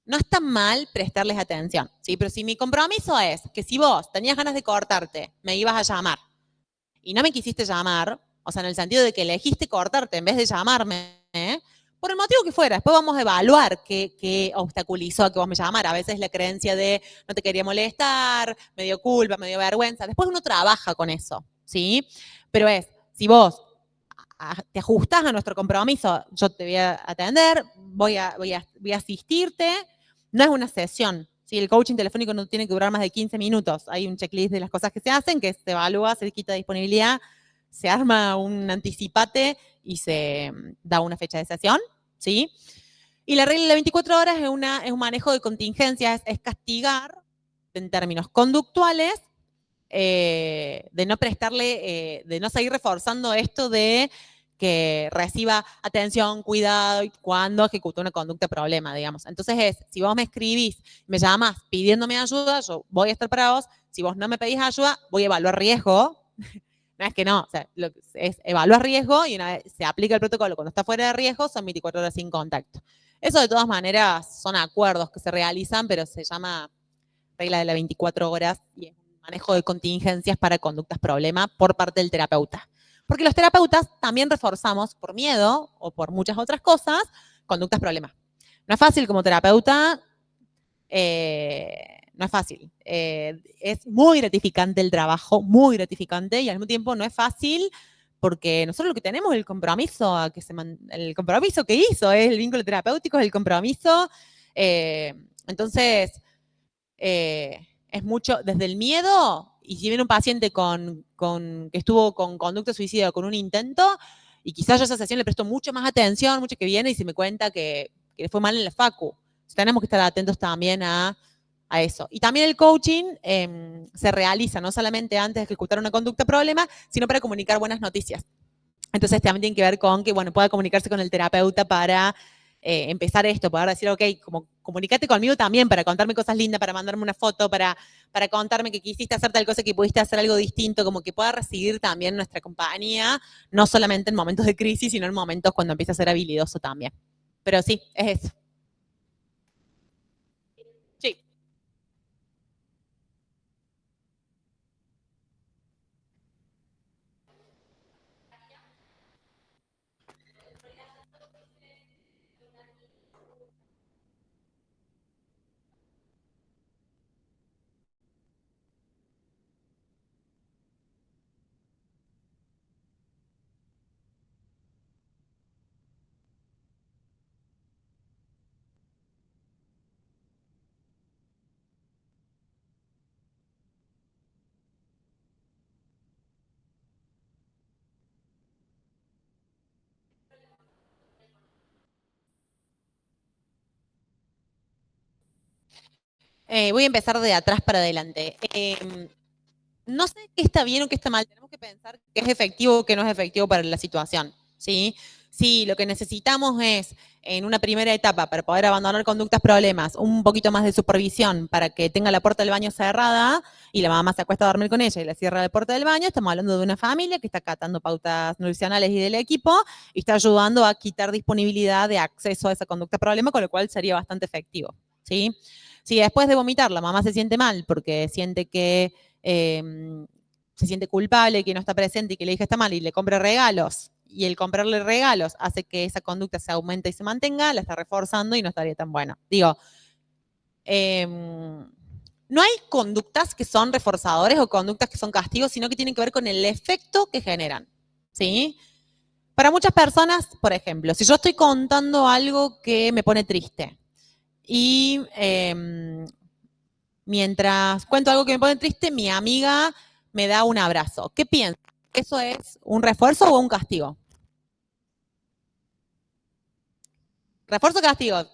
no está mal prestarles atención, ¿sí? Pero si mi compromiso es que si vos tenías ganas de cortarte, me ibas a llamar y no me quisiste llamar, o sea, en el sentido de que elegiste cortarte en vez de llamarme, por el motivo que fuera, después vamos a evaluar qué obstaculizó a que vos me llamaras. A veces la creencia de no te quería molestar, me dio culpa, me dio vergüenza. Después uno trabaja con eso, ¿sí? Pero si vos te ajustás a nuestro compromiso, yo te voy a atender, voy a asistirte, no es una sesión. ¿Sí? El coaching telefónico no tiene que durar más de 15 minutos. Hay un checklist de las cosas que se hacen, que se evalúa, se quita disponibilidad, se arma un anticipate y se da una fecha de sesión, ¿sí? Y la regla de las 24 horas es un manejo de contingencias, es castigar en términos conductuales, de no prestarle, de no seguir reforzando esto de que reciba atención, cuidado cuando ejecuta una conducta problema, digamos. Entonces si vos me escribís, me llamas pidiéndome ayuda, yo voy a estar para vos. Si vos no me pedís ayuda, voy a evaluar riesgo. No es que no, o sea, es evaluar riesgo y una vez se aplica el protocolo cuando está fuera de riesgo, son 24 horas sin contacto. Eso de todas maneras son acuerdos que se realizan, pero se llama regla de las 24 horas y es un manejo de contingencias para conductas problema por parte del terapeuta. Porque los terapeutas también reforzamos por miedo o por muchas otras cosas conductas problema. No es fácil como terapeuta, no es fácil. Es muy gratificante el trabajo, muy gratificante y al mismo tiempo no es fácil porque nosotros lo que tenemos es el compromiso, el compromiso que hizo, es el vínculo terapéutico, es el compromiso. Entonces, es mucho desde el miedo, y si viene un paciente que estuvo con conducta suicida o con un intento, y quizás yo a esa sesión le presto mucho más atención, mucho que viene y se me cuenta que que le fue mal en la facu. Tenemos que estar atentos también a eso. Y también el coaching se realiza no solamente antes de ejecutar una conducta problema, sino para comunicar buenas noticias. Entonces también tiene que ver con que, bueno, pueda comunicarse con el terapeuta para empezar esto, poder decir, ok, como comunícate conmigo también para contarme cosas lindas, para mandarme una foto, para contarme que quisiste hacer tal cosa, que pudiste hacer algo distinto, como que pueda recibir también nuestra compañía, no solamente en momentos de crisis, sino en momentos cuando empieza a ser habilidoso también. Pero sí, es eso. Sí. Voy a empezar de atrás para adelante. No sé qué está bien o qué está mal. Tenemos que pensar qué es efectivo o qué no es efectivo para la situación. ¿Sí? Si lo que necesitamos es, en una primera etapa, para poder abandonar conductas problemas, un poquito más de supervisión para que tenga la puerta del baño cerrada y la mamá se acuesta a dormir con ella y le cierra la puerta del baño, estamos hablando de una familia que está acatando pautas nutricionales y del equipo y está ayudando a quitar disponibilidad de acceso a esa conducta problema, con lo cual sería bastante efectivo. ¿Sí? Si después de vomitar la mamá se siente mal porque siente que se siente culpable, que no está presente y que le dije está mal y le compra regalos, y el comprarle regalos hace que esa conducta se aumente y se mantenga, la está reforzando y no estaría tan bueno. Digo, no hay conductas que son reforzadores o conductas que son castigos, sino que tienen que ver con el efecto que generan. ¿Sí? Para muchas personas, por ejemplo, si yo estoy contando algo que me pone triste y mientras cuento algo que me pone triste, mi amiga me da un abrazo. ¿Qué piensas? ¿Eso es un refuerzo o un castigo? ¿Refuerzo o castigo?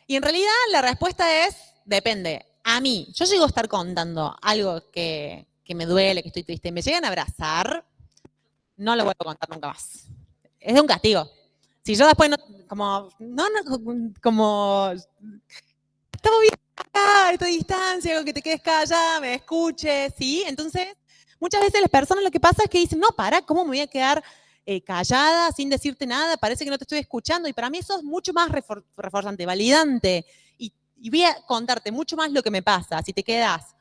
Y en realidad la respuesta es, depende. A mí, yo llego a estar contando algo que me duele, que estoy triste, y me llegan a abrazar, no lo vuelvo a contar nunca más. Es de un castigo. Si yo después no, como, estamos bien acá, a esta distancia, que te quedes callada, me escuches, ¿sí? Entonces, muchas veces las personas lo que pasa es que dicen, no, para, ¿cómo me voy a quedar callada sin decirte nada? Parece que no te estoy escuchando. Y para mí eso es mucho más reforzante, validante. Y voy a contarte mucho más lo que me pasa si te quedas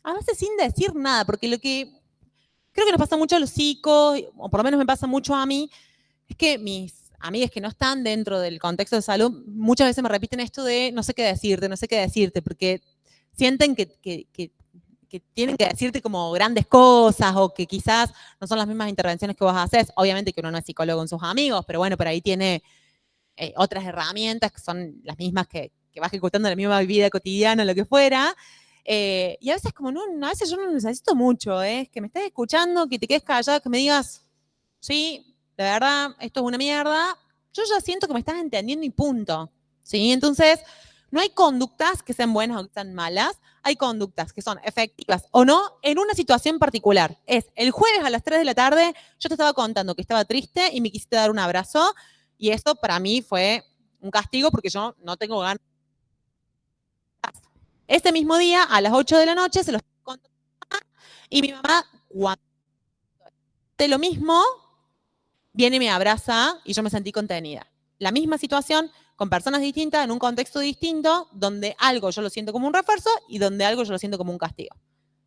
a veces sin decir nada, porque lo que creo que nos pasa mucho a los chicos, o por lo menos me pasa mucho a mí, es que mis amigas que no están dentro del contexto de salud muchas veces me repiten esto de no sé qué decirte, no sé qué decirte, porque sienten que tienen que decirte como grandes cosas o que quizás no son las mismas intervenciones que vos haces. Obviamente que uno no es psicólogo con sus amigos, pero bueno, por ahí tiene otras herramientas que son las mismas que va ejecutando en la misma vida cotidiana, lo que fuera. Y a veces como, no, a veces yo no necesito mucho, es que me estés escuchando, que te quedes callado, que me digas, sí, de verdad, esto es una mierda. Yo ya siento que me estás entendiendo y punto. ¿Sí? Entonces, no hay conductas que sean buenas o que sean malas, hay conductas que son efectivas o no en una situación particular. Es el jueves a las 3 de la tarde, yo te estaba contando que estaba triste y me quisiste dar un abrazo y esto para mí fue un castigo porque yo no tengo ganas. Ese mismo día, a las 8 de la noche, se los conté y mi mamá, cuando de lo mismo, viene y me abraza y yo me sentí contenida. La misma situación con personas distintas, en un contexto distinto, donde algo yo lo siento como un refuerzo y donde algo yo lo siento como un castigo.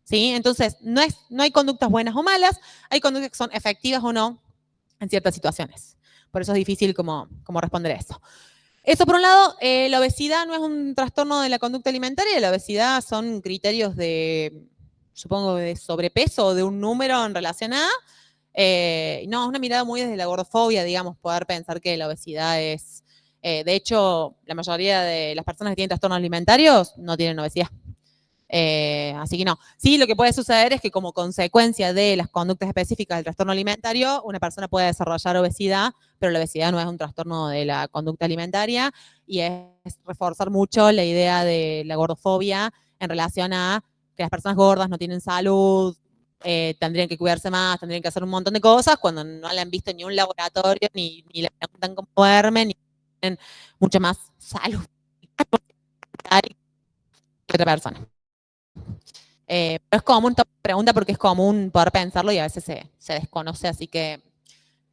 ¿Sí? Entonces, no hay conductas buenas o malas, hay conductas que son efectivas o no en ciertas situaciones. Por eso es difícil como responder a eso. Eso por un lado, la obesidad no es un trastorno de la conducta alimentaria, la obesidad son criterios de, supongo, de sobrepeso o de un número en relación a, no, es una mirada muy desde la gordofobia, digamos, poder pensar que la obesidad es, de hecho, la mayoría de las personas que tienen trastornos alimentarios no tienen obesidad. Así que no. Sí, lo que puede suceder es que como consecuencia de las conductas específicas del trastorno alimentario, una persona puede desarrollar obesidad, pero la obesidad no es un trastorno de la conducta alimentaria y es reforzar mucho la idea de la gordofobia en relación a que las personas gordas no tienen salud, tendrían que cuidarse más, tendrían que hacer un montón de cosas cuando no le han visto ni un laboratorio, ni le preguntan cómo duermen, ni tienen mucha más salud que otra persona. Pero es común esta pregunta porque es común poder pensarlo y a veces se desconoce, así que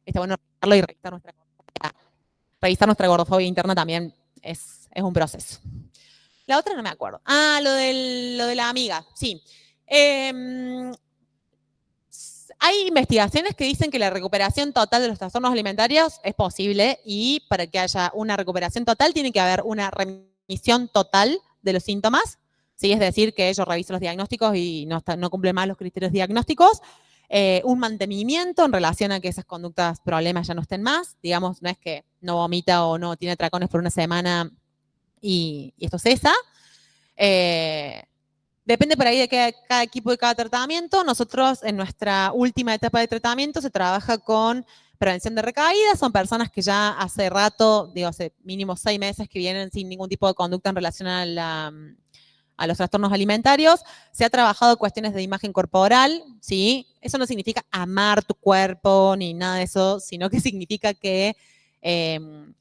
está bueno revisarlo y revisar nuestra gordofobia interna también es un proceso. La otra no me acuerdo. Ah, lo de la amiga, sí. Hay investigaciones que dicen que la recuperación total de los trastornos alimentarios es posible y para que haya una recuperación total tiene que haber una remisión total de los síntomas. ¿Sí? Es decir, que ellos revisan los diagnósticos y no cumplen más los criterios diagnósticos. Un mantenimiento en relación a que esas conductas, problemas ya no estén más. Digamos, no es que no vomita o no tiene atracones por una semana y esto cesa. Depende por ahí de cada equipo y cada tratamiento. Nosotros en nuestra última etapa de tratamiento se trabaja con prevención de recaídas. Son personas que ya hace rato, digo, hace mínimo 6 meses que vienen sin ningún tipo de conducta en relación a los trastornos alimentarios. Se ha trabajado cuestiones de imagen corporal, ¿sí? Eso no significa amar tu cuerpo ni nada de eso, sino que significa que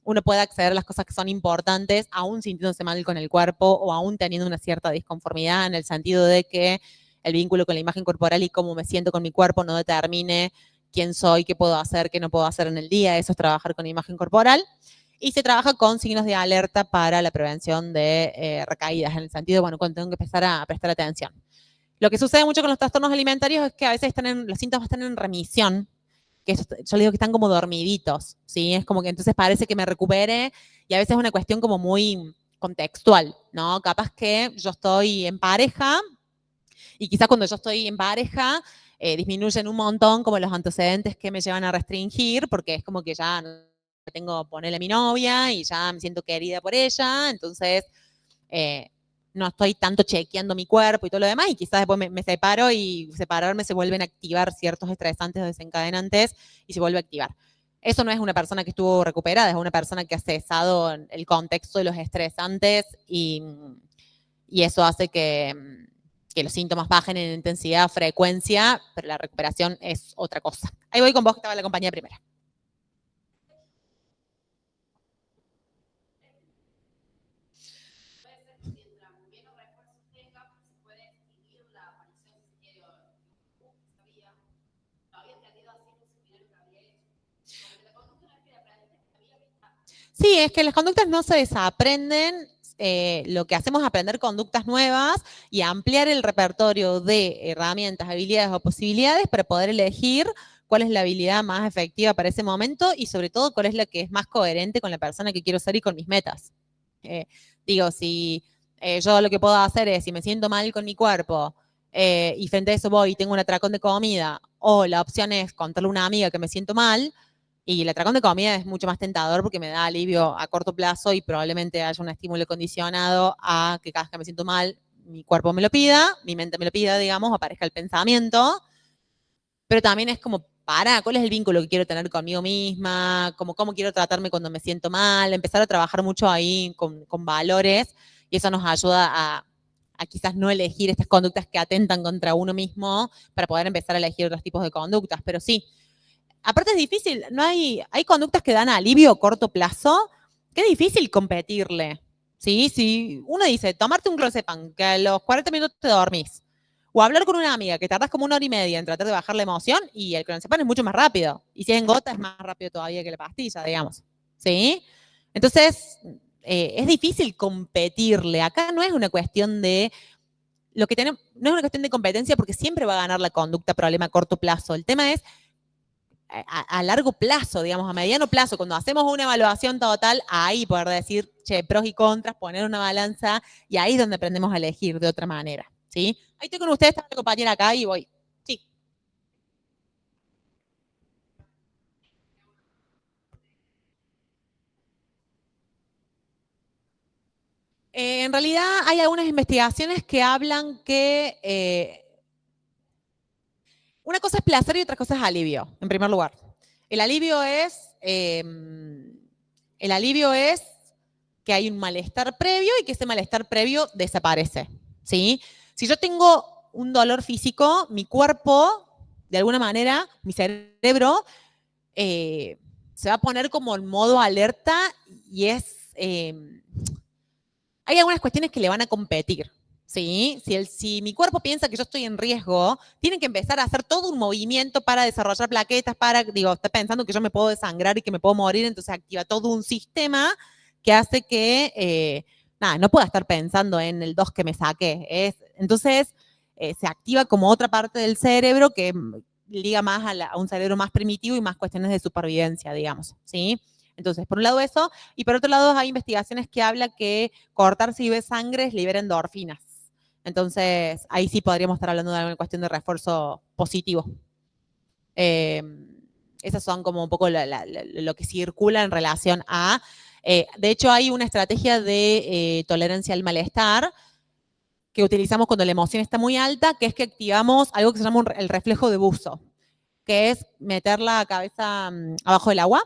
uno puede acceder a las cosas que son importantes, aún sintiéndose mal con el cuerpo o aún teniendo una cierta disconformidad en el sentido de que el vínculo con la imagen corporal y cómo me siento con mi cuerpo no determine quién soy, qué puedo hacer, qué no puedo hacer en el día. Eso es trabajar con imagen corporal. Y se trabaja con signos de alerta para la prevención de recaídas, en el sentido, bueno, cuando tengo que empezar a prestar atención. Lo que sucede mucho con los trastornos alimentarios es que a veces los síntomas están en remisión, que yo les digo que están como dormiditos, ¿sí? Es como que entonces parece que me recupere y a veces es una cuestión como muy contextual, ¿no? Capaz que yo estoy en pareja y quizás cuando yo estoy en pareja disminuyen un montón como los antecedentes que me llevan a restringir, porque es como que ya no tengo ponerle a mi novia y ya me siento querida por ella, entonces eh, no estoy tanto chequeando mi cuerpo y todo lo demás, y quizás después me separo y separarme se vuelven a activar ciertos estresantes o desencadenantes y se vuelve a activar. Eso no es una persona que estuvo recuperada, es una persona que ha cesado el contexto de los estresantes y eso hace que los síntomas bajen en intensidad, frecuencia, pero la recuperación es otra cosa. Ahí voy con vos, que estaba en la compañía primera. Sí, es que las conductas no se desaprenden, lo que hacemos es aprender conductas nuevas y ampliar el repertorio de herramientas, habilidades o posibilidades para poder elegir cuál es la habilidad más efectiva para ese momento y sobre todo cuál es la que es más coherente con la persona que quiero ser y con mis metas. Eh, Digo, si yo lo que puedo hacer es, si me siento mal con mi cuerpo y frente a eso voy y tengo un atracón de comida, o la opción es contarle a una amiga que me siento mal, y el atracón de comida es mucho más tentador porque me da alivio a corto plazo y probablemente haya un estímulo condicionado a que cada vez que me siento mal, mi cuerpo me lo pida, mi mente me lo pida, digamos, aparezca el pensamiento, pero también es como, ¿cuál es el vínculo que quiero tener conmigo misma? ¿Cómo quiero tratarme cuando me siento mal? Empezar a trabajar mucho ahí con valores y eso nos ayuda a quizás no elegir estas conductas que atentan contra uno mismo para poder empezar a elegir otros tipos de conductas. Pero sí, aparte es difícil, hay conductas que dan alivio a corto plazo, que es difícil competirle. ¿Sí? Si uno dice, tomarte un clozapam, que a los 40 minutos te dormís, o hablar con una amiga, que tardás como 1 hora y media en tratar de bajar la emoción, y el clonazepam es mucho más rápido. Y si es en gota, es más rápido todavía que la pastilla, digamos. ¿Sí? Entonces, es difícil competirle. Acá no es una cuestión de lo que tenemos, no es una cuestión de competencia porque siempre va a ganar la conducta problema a corto plazo. El tema es a largo plazo, digamos, a mediano plazo, cuando hacemos una evaluación total, ahí poder decir, che, pros y contras, poner una balanza, y ahí es donde aprendemos a elegir de otra manera, ¿sí? Ahí estoy con ustedes, está mi compañera acá y voy. Sí. En realidad hay algunas investigaciones que hablan que una cosa es placer y otra cosa es alivio, en primer lugar. El alivio es, el alivio es que hay un malestar previo y que ese malestar previo desaparece, ¿sí? Si yo tengo un dolor físico, mi cuerpo, de alguna manera, mi cerebro, se va a poner como en modo alerta y es... hay algunas cuestiones que le van a competir, ¿sí? Si mi cuerpo piensa que yo estoy en riesgo, tienen que empezar a hacer todo un movimiento para desarrollar plaquetas, está pensando que yo me puedo desangrar y que me puedo morir, entonces activa todo un sistema que hace que, nada, no pueda estar pensando en el 2 que me saqué. Entonces, se activa como otra parte del cerebro que liga más a un cerebro más primitivo y más cuestiones de supervivencia, digamos, ¿sí? Entonces, por un lado eso, y por otro lado hay investigaciones que hablan que cortar si ves sangre libera endorfinas. Entonces, ahí sí podríamos estar hablando de una cuestión de refuerzo positivo. Eh, esas son como un poco lo que circula en relación a... de hecho, hay una estrategia de tolerancia al malestar que utilizamos cuando la emoción está muy alta, que es que activamos algo que se llama el reflejo de buzo, que es meter la cabeza abajo del agua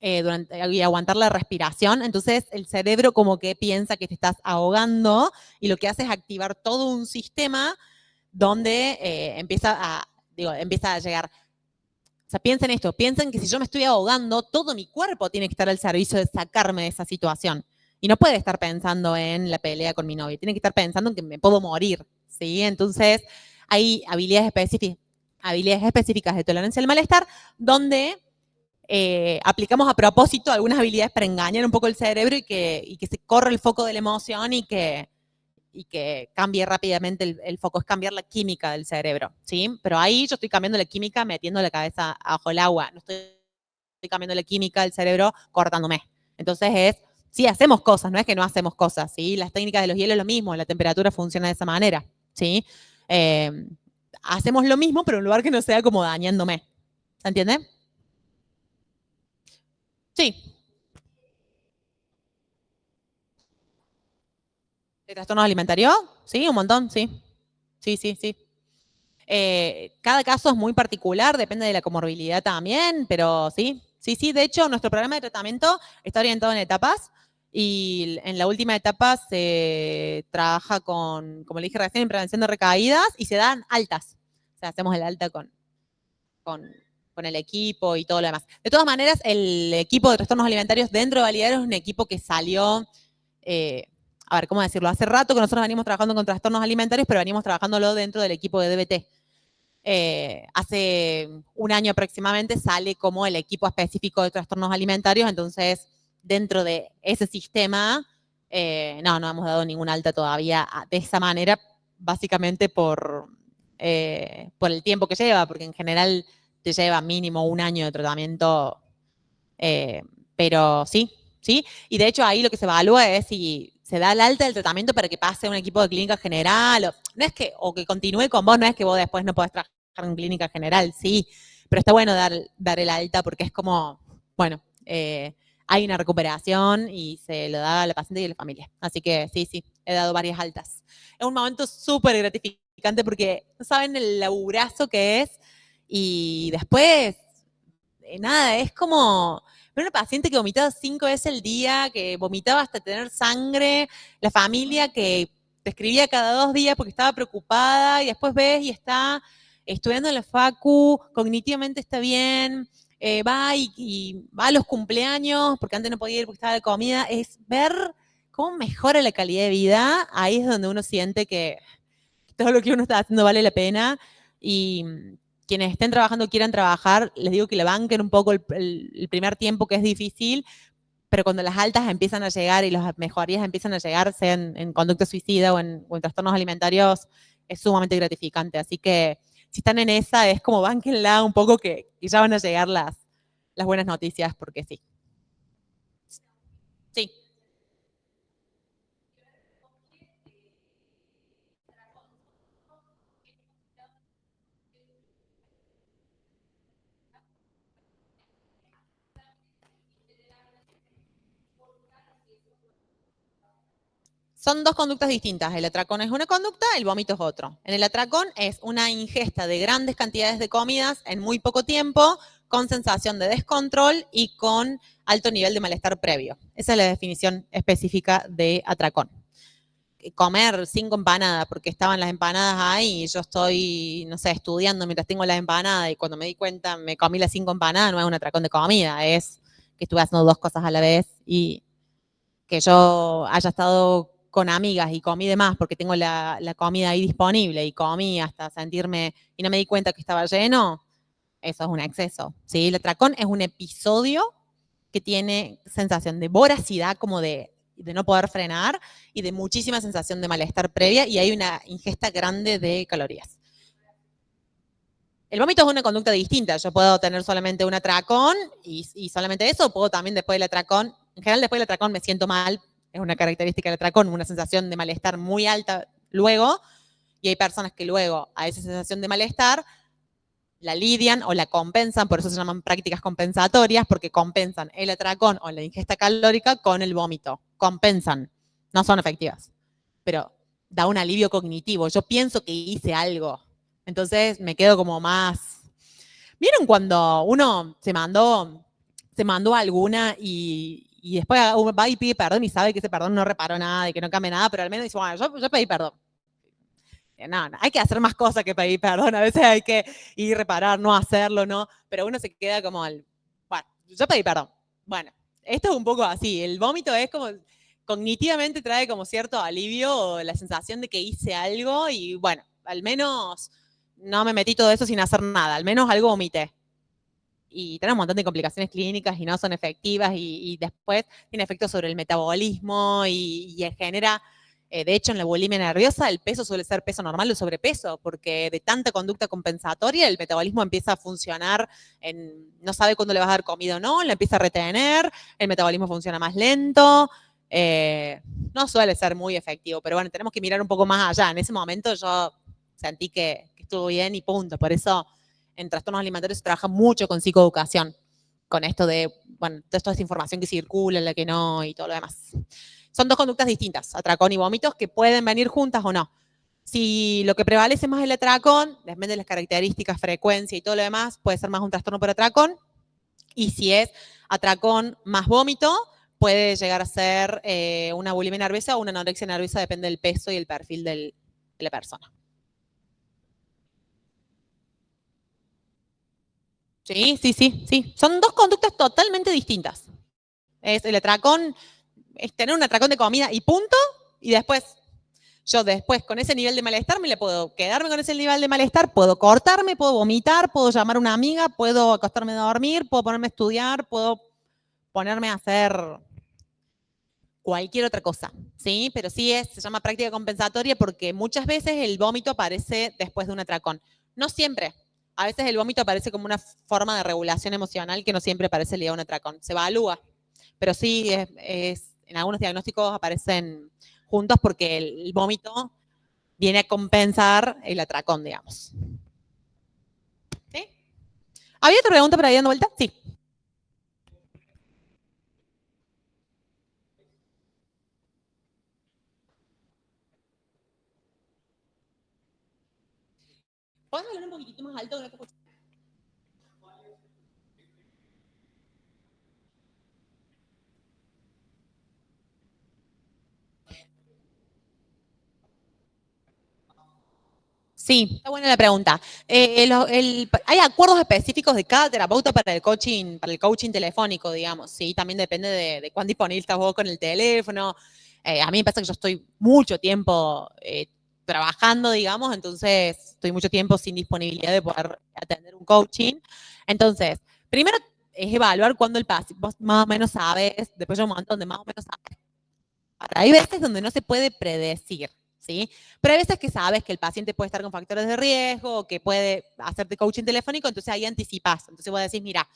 y aguantar la respiración. Entonces el cerebro como que piensa que te estás ahogando y lo que hace es activar todo un sistema donde empieza a llegar. O sea, piensen esto, piensen que si yo me estoy ahogando, todo mi cuerpo tiene que estar al servicio de sacarme de esa situación. Y no puede estar pensando en la pelea con mi novio, tiene que estar pensando en que me puedo morir, ¿sí? Entonces, hay habilidades específicas de tolerancia al malestar donde aplicamos a propósito algunas habilidades para engañar un poco el cerebro y que se corra el foco de la emoción y que cambie rápidamente el foco, es cambiar la química del cerebro, ¿sí? Pero ahí yo estoy cambiando la química metiendo la cabeza bajo el agua, no estoy cambiando la química del cerebro cortándome. Entonces sí hacemos cosas, no es que no hacemos cosas, ¿sí? Las técnicas de los hielos es lo mismo, la temperatura funciona de esa manera, ¿sí? Hacemos lo mismo, pero en lugar que no sea como dañándome. ¿Se entiende? Sí. ¿De trastornos alimentarios? Sí, un montón, sí. Sí, sí, sí. Cada caso es muy particular, depende de la comorbilidad también, pero sí, sí, sí. De hecho, nuestro programa de tratamiento está orientado en etapas y en la última etapa se trabaja con, como le dije recién, en prevención de recaídas y se dan altas. O sea, hacemos el alta con, con el equipo y todo lo demás. De todas maneras, el equipo de trastornos alimentarios dentro de Validar es un equipo que salió a ver, ¿cómo decirlo? Hace rato que nosotros venimos trabajando con trastornos alimentarios, pero venimos trabajándolo dentro del equipo de DBT. Hace un año aproximadamente sale como el equipo específico de trastornos alimentarios, entonces dentro de ese sistema no hemos dado ningún alta todavía de esa manera, básicamente por el tiempo que lleva, porque en general te lleva mínimo un año de tratamiento, pero sí, ¿sí? Y de hecho ahí lo que se evalúa es si se da el alta del tratamiento para que pase a un equipo de clínica general, no es que, o que continúe con vos, no es que vos después no podés trabajar en clínica general, sí, pero está bueno dar el alta porque es como, bueno, hay una recuperación y se lo da a la paciente y a la familia. Así que sí, sí, he dado varias altas. Es un momento súper gratificante porque no saben el laburazo que es y después nada, es como ver una paciente que vomitaba 5 veces al día, que vomitaba hasta tener sangre, la familia que te escribía cada 2 días porque estaba preocupada y después ves y está estudiando en la facu, cognitivamente está bien, y va a los cumpleaños porque antes no podía ir porque estaba de comida, es ver cómo mejora la calidad de vida, ahí es donde uno siente que todo lo que uno está haciendo vale la pena y quienes estén trabajando quieran trabajar, les digo que le banquen un poco el primer tiempo que es difícil, pero cuando las altas empiezan a llegar y las mejorías empiezan a llegar, sea en conducta suicida o en trastornos alimentarios, es sumamente gratificante. Así que si están en esa, es como banquenla un poco que ya van a llegar las buenas noticias, porque sí. Sí. Son dos conductas distintas. El atracón es una conducta, el vómito es otro. En el atracón es una ingesta de grandes cantidades de comidas en muy poco tiempo, con sensación de descontrol y con alto nivel de malestar previo. Esa es la definición específica de atracón. Comer 5 empanadas porque estaban las empanadas ahí y yo estoy, no sé, estudiando mientras tengo las empanadas y cuando me di cuenta me comí las 5 empanadas, no es un atracón de comida, es que estuve haciendo 2 cosas a la vez y que yo haya estado con amigas y comí de más porque tengo la comida ahí disponible y comí hasta sentirme y no me di cuenta que estaba lleno, eso es un exceso, ¿sí? El atracón es un episodio que tiene sensación de voracidad, como de no poder frenar y de muchísima sensación de malestar previa y hay una ingesta grande de calorías. El vómito es una conducta distinta. Yo puedo tener solamente un atracón y solamente eso, puedo también después del atracón. En general, después del atracón me siento mal. Es una característica del atracón, una sensación de malestar muy alta luego. Y hay personas que luego a esa sensación de malestar la lidian o la compensan, por eso se llaman prácticas compensatorias, porque compensan el atracón o la ingesta calórica con el vómito. Compensan. No son efectivas, pero da un alivio cognitivo. Yo pienso que hice algo. Entonces me quedo como más. ¿Vieron cuando uno se mandó alguna y después va y pide perdón y sabe que ese perdón no reparó nada y que no cambia nada, pero al menos dice, bueno, yo pedí perdón? No, hay que hacer más cosas que pedir perdón. A veces hay que ir reparar, no hacerlo, ¿no? Pero uno se queda como bueno, yo pedí perdón. Bueno, esto es un poco así. El vómito es como, cognitivamente trae como cierto alivio o la sensación de que hice algo y bueno, al menos no me metí todo eso sin hacer nada, al menos algo vomité. Y tiene un montón de complicaciones clínicas y no son efectivas y después tiene efectos sobre el metabolismo y genera, de hecho en la bulimia nerviosa el peso suele ser peso normal o sobrepeso porque de tanta conducta compensatoria el metabolismo empieza a funcionar, no sabe cuándo le vas a dar comida o no, la empieza a retener, el metabolismo funciona más lento, no suele ser muy efectivo, pero bueno, tenemos que mirar un poco más allá. En ese momento yo sentí que estuvo bien y punto, por eso en trastornos alimentarios se trabaja mucho con psicoeducación, con esto de, bueno, toda esta información que circula, la que no y todo lo demás. Son dos conductas distintas, atracón y vómitos, que pueden venir juntas o no. Si lo que prevalece más es el atracón, depende de las características, frecuencia y todo lo demás, puede ser más un trastorno por atracón. Y si es atracón más vómito, puede llegar a ser una bulimia nerviosa o una anorexia nerviosa, depende del peso y el perfil de la persona. Sí. Son dos conductas totalmente distintas. Es el atracón, es tener un atracón de comida y punto, y después, yo después con ese nivel de malestar me le puedo quedarme con ese nivel de malestar, puedo cortarme, puedo vomitar, puedo llamar a una amiga, puedo acostarme a dormir, puedo ponerme a estudiar, puedo ponerme a hacer cualquier otra cosa, ¿sí? Pero sí se llama práctica compensatoria porque muchas veces el vómito aparece después de un atracón. No siempre. A veces el vómito aparece como una forma de regulación emocional que no siempre aparece ligado a un atracón. Se evalúa, pero sí en algunos diagnósticos aparecen juntos porque el vómito viene a compensar el atracón, digamos. ¿Sí? ¿Había otra pregunta por ahí dando vuelta? Sí. ¿Puedes hablar un poquitito más alto? No te escucho. Sí, está buena la pregunta. Hay acuerdos específicos de cada terapeuta para el coaching telefónico, digamos. Sí, también depende de cuán disponible estás vos con el teléfono. A mí me pasa que yo estoy mucho tiempo trabajando, digamos, entonces estoy mucho tiempo sin disponibilidad de poder atender un coaching. Entonces, primero es evaluar cuándo el paciente, vos más o menos sabes, después hay un momento donde más o menos sabes. Ahora, hay veces donde no se puede predecir. ¿Sí? Pero hay veces que sabes que el paciente puede estar con factores de riesgo, que puede hacerte coaching telefónico, entonces ahí anticipás. Entonces vos decís, mira,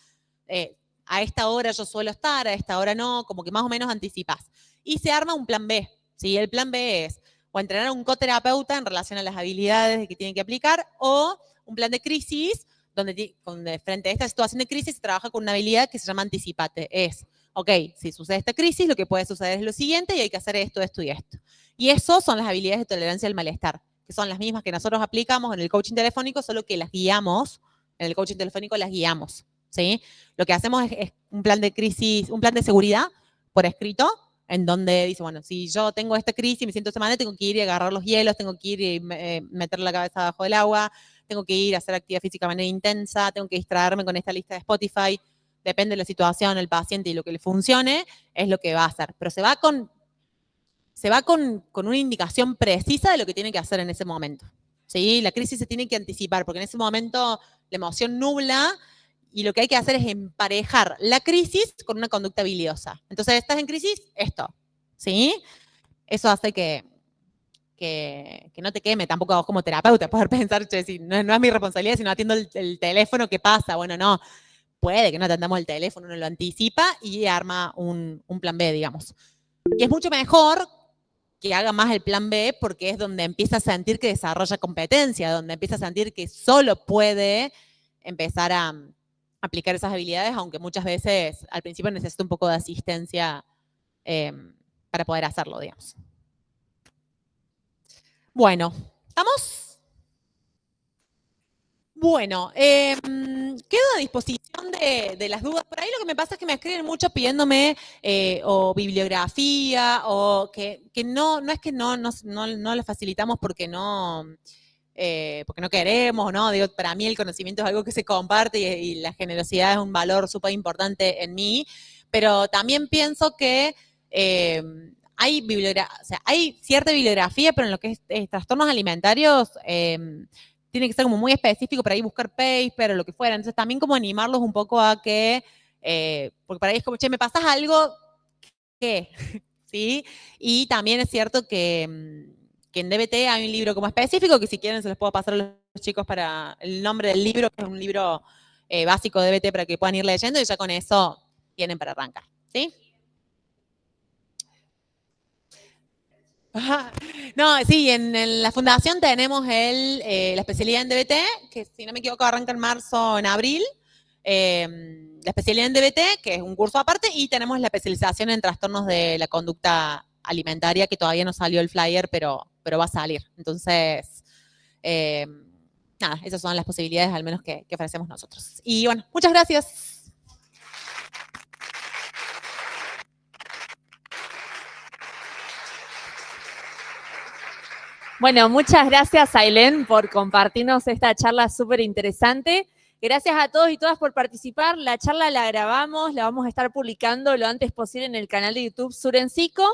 a esta hora yo suelo estar, a esta hora no, como que más o menos anticipás. Y se arma un plan B, ¿sí? El plan B es o entrenar a un coterapeuta en relación a las habilidades que tienen que aplicar o un plan de crisis donde frente a esta situación de crisis se trabaja con una habilidad que se llama anticipate. Es, ok, si sucede esta crisis, lo que puede suceder es lo siguiente y hay que hacer esto, esto y esto. Y eso son las habilidades de tolerancia al malestar, que son las mismas que nosotros aplicamos en el coaching telefónico, solo que las guiamos, en el coaching telefónico las guiamos, ¿sí? Lo que hacemos es un plan de crisis, un plan de seguridad por escrito, en donde dice, bueno, si yo tengo esta crisis y me siento semana, tengo que ir y agarrar los hielos, tengo que ir y meter la cabeza abajo del agua, tengo que ir a hacer actividad física de manera intensa, tengo que distraerme con esta lista de Spotify, depende de la situación, el paciente y lo que le funcione, es lo que va a hacer. Pero se va con una indicación precisa de lo que tiene que hacer en ese momento. ¿Sí? La crisis se tiene que anticipar, porque en ese momento la emoción nubla y lo que hay que hacer es emparejar la crisis con una conducta habilidosa. Entonces, ¿estás en crisis? Esto. ¿Sí? Eso hace que no te queme tampoco vos como terapeuta, poder pensar, che, si no es mi responsabilidad, si no atiendo el teléfono, ¿qué pasa? Bueno, no, puede que no atendamos el teléfono, uno lo anticipa y arma un plan B, digamos. Y es mucho mejor que haga más el plan B porque es donde empieza a sentir que desarrolla competencia, donde empieza a sentir que solo puede empezar a aplicar esas habilidades, aunque muchas veces al principio necesita un poco de asistencia para poder hacerlo, digamos. Bueno, ¿estamos? Bueno, quedo a disposición de las dudas. Por ahí lo que me pasa es que me escriben mucho pidiéndome o bibliografía o que no es que no lo facilitamos porque no queremos, ¿no? Digo, para mí el conocimiento es algo que se comparte y la generosidad es un valor súper importante en mí, pero también pienso que hay cierta bibliografía, pero en lo que es trastornos alimentarios tiene que ser como muy específico, para ahí buscar paper o lo que fuera. Entonces también como animarlos un poco a que, porque para ahí es como, che, ¿me pasas algo? ¿Qué? ¿Sí? Y también es cierto que en DBT hay un libro como específico, que si quieren se los puedo pasar a los chicos para el nombre del libro, que es un libro básico de DBT para que puedan ir leyendo y ya con eso tienen para arrancar. ¿Sí? No, sí, en la fundación tenemos la especialidad en DBT, que si no me equivoco arranca en marzo o en abril. La especialidad en DBT, que es un curso aparte, y tenemos la especialización en trastornos de la conducta alimentaria, que todavía no salió el flyer, pero va a salir. Entonces, nada, esas son las posibilidades al menos que ofrecemos nosotros. Y bueno, muchas gracias. Bueno, muchas gracias, Ailén, por compartirnos esta charla súper interesante. Gracias a todos y todas por participar. La charla la grabamos, la vamos a estar publicando lo antes posible en el canal de YouTube Surencico.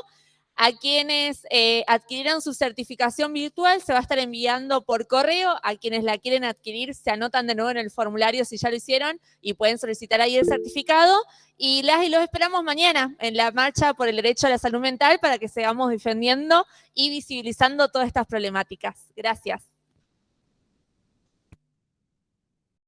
A quienes adquirieron su certificación virtual se va a estar enviando por correo. A quienes la quieren adquirir se anotan de nuevo en el formulario si ya lo hicieron y pueden solicitar ahí el certificado. Y los esperamos mañana en la marcha por el derecho a la salud mental para que sigamos defendiendo y visibilizando todas estas problemáticas. Gracias.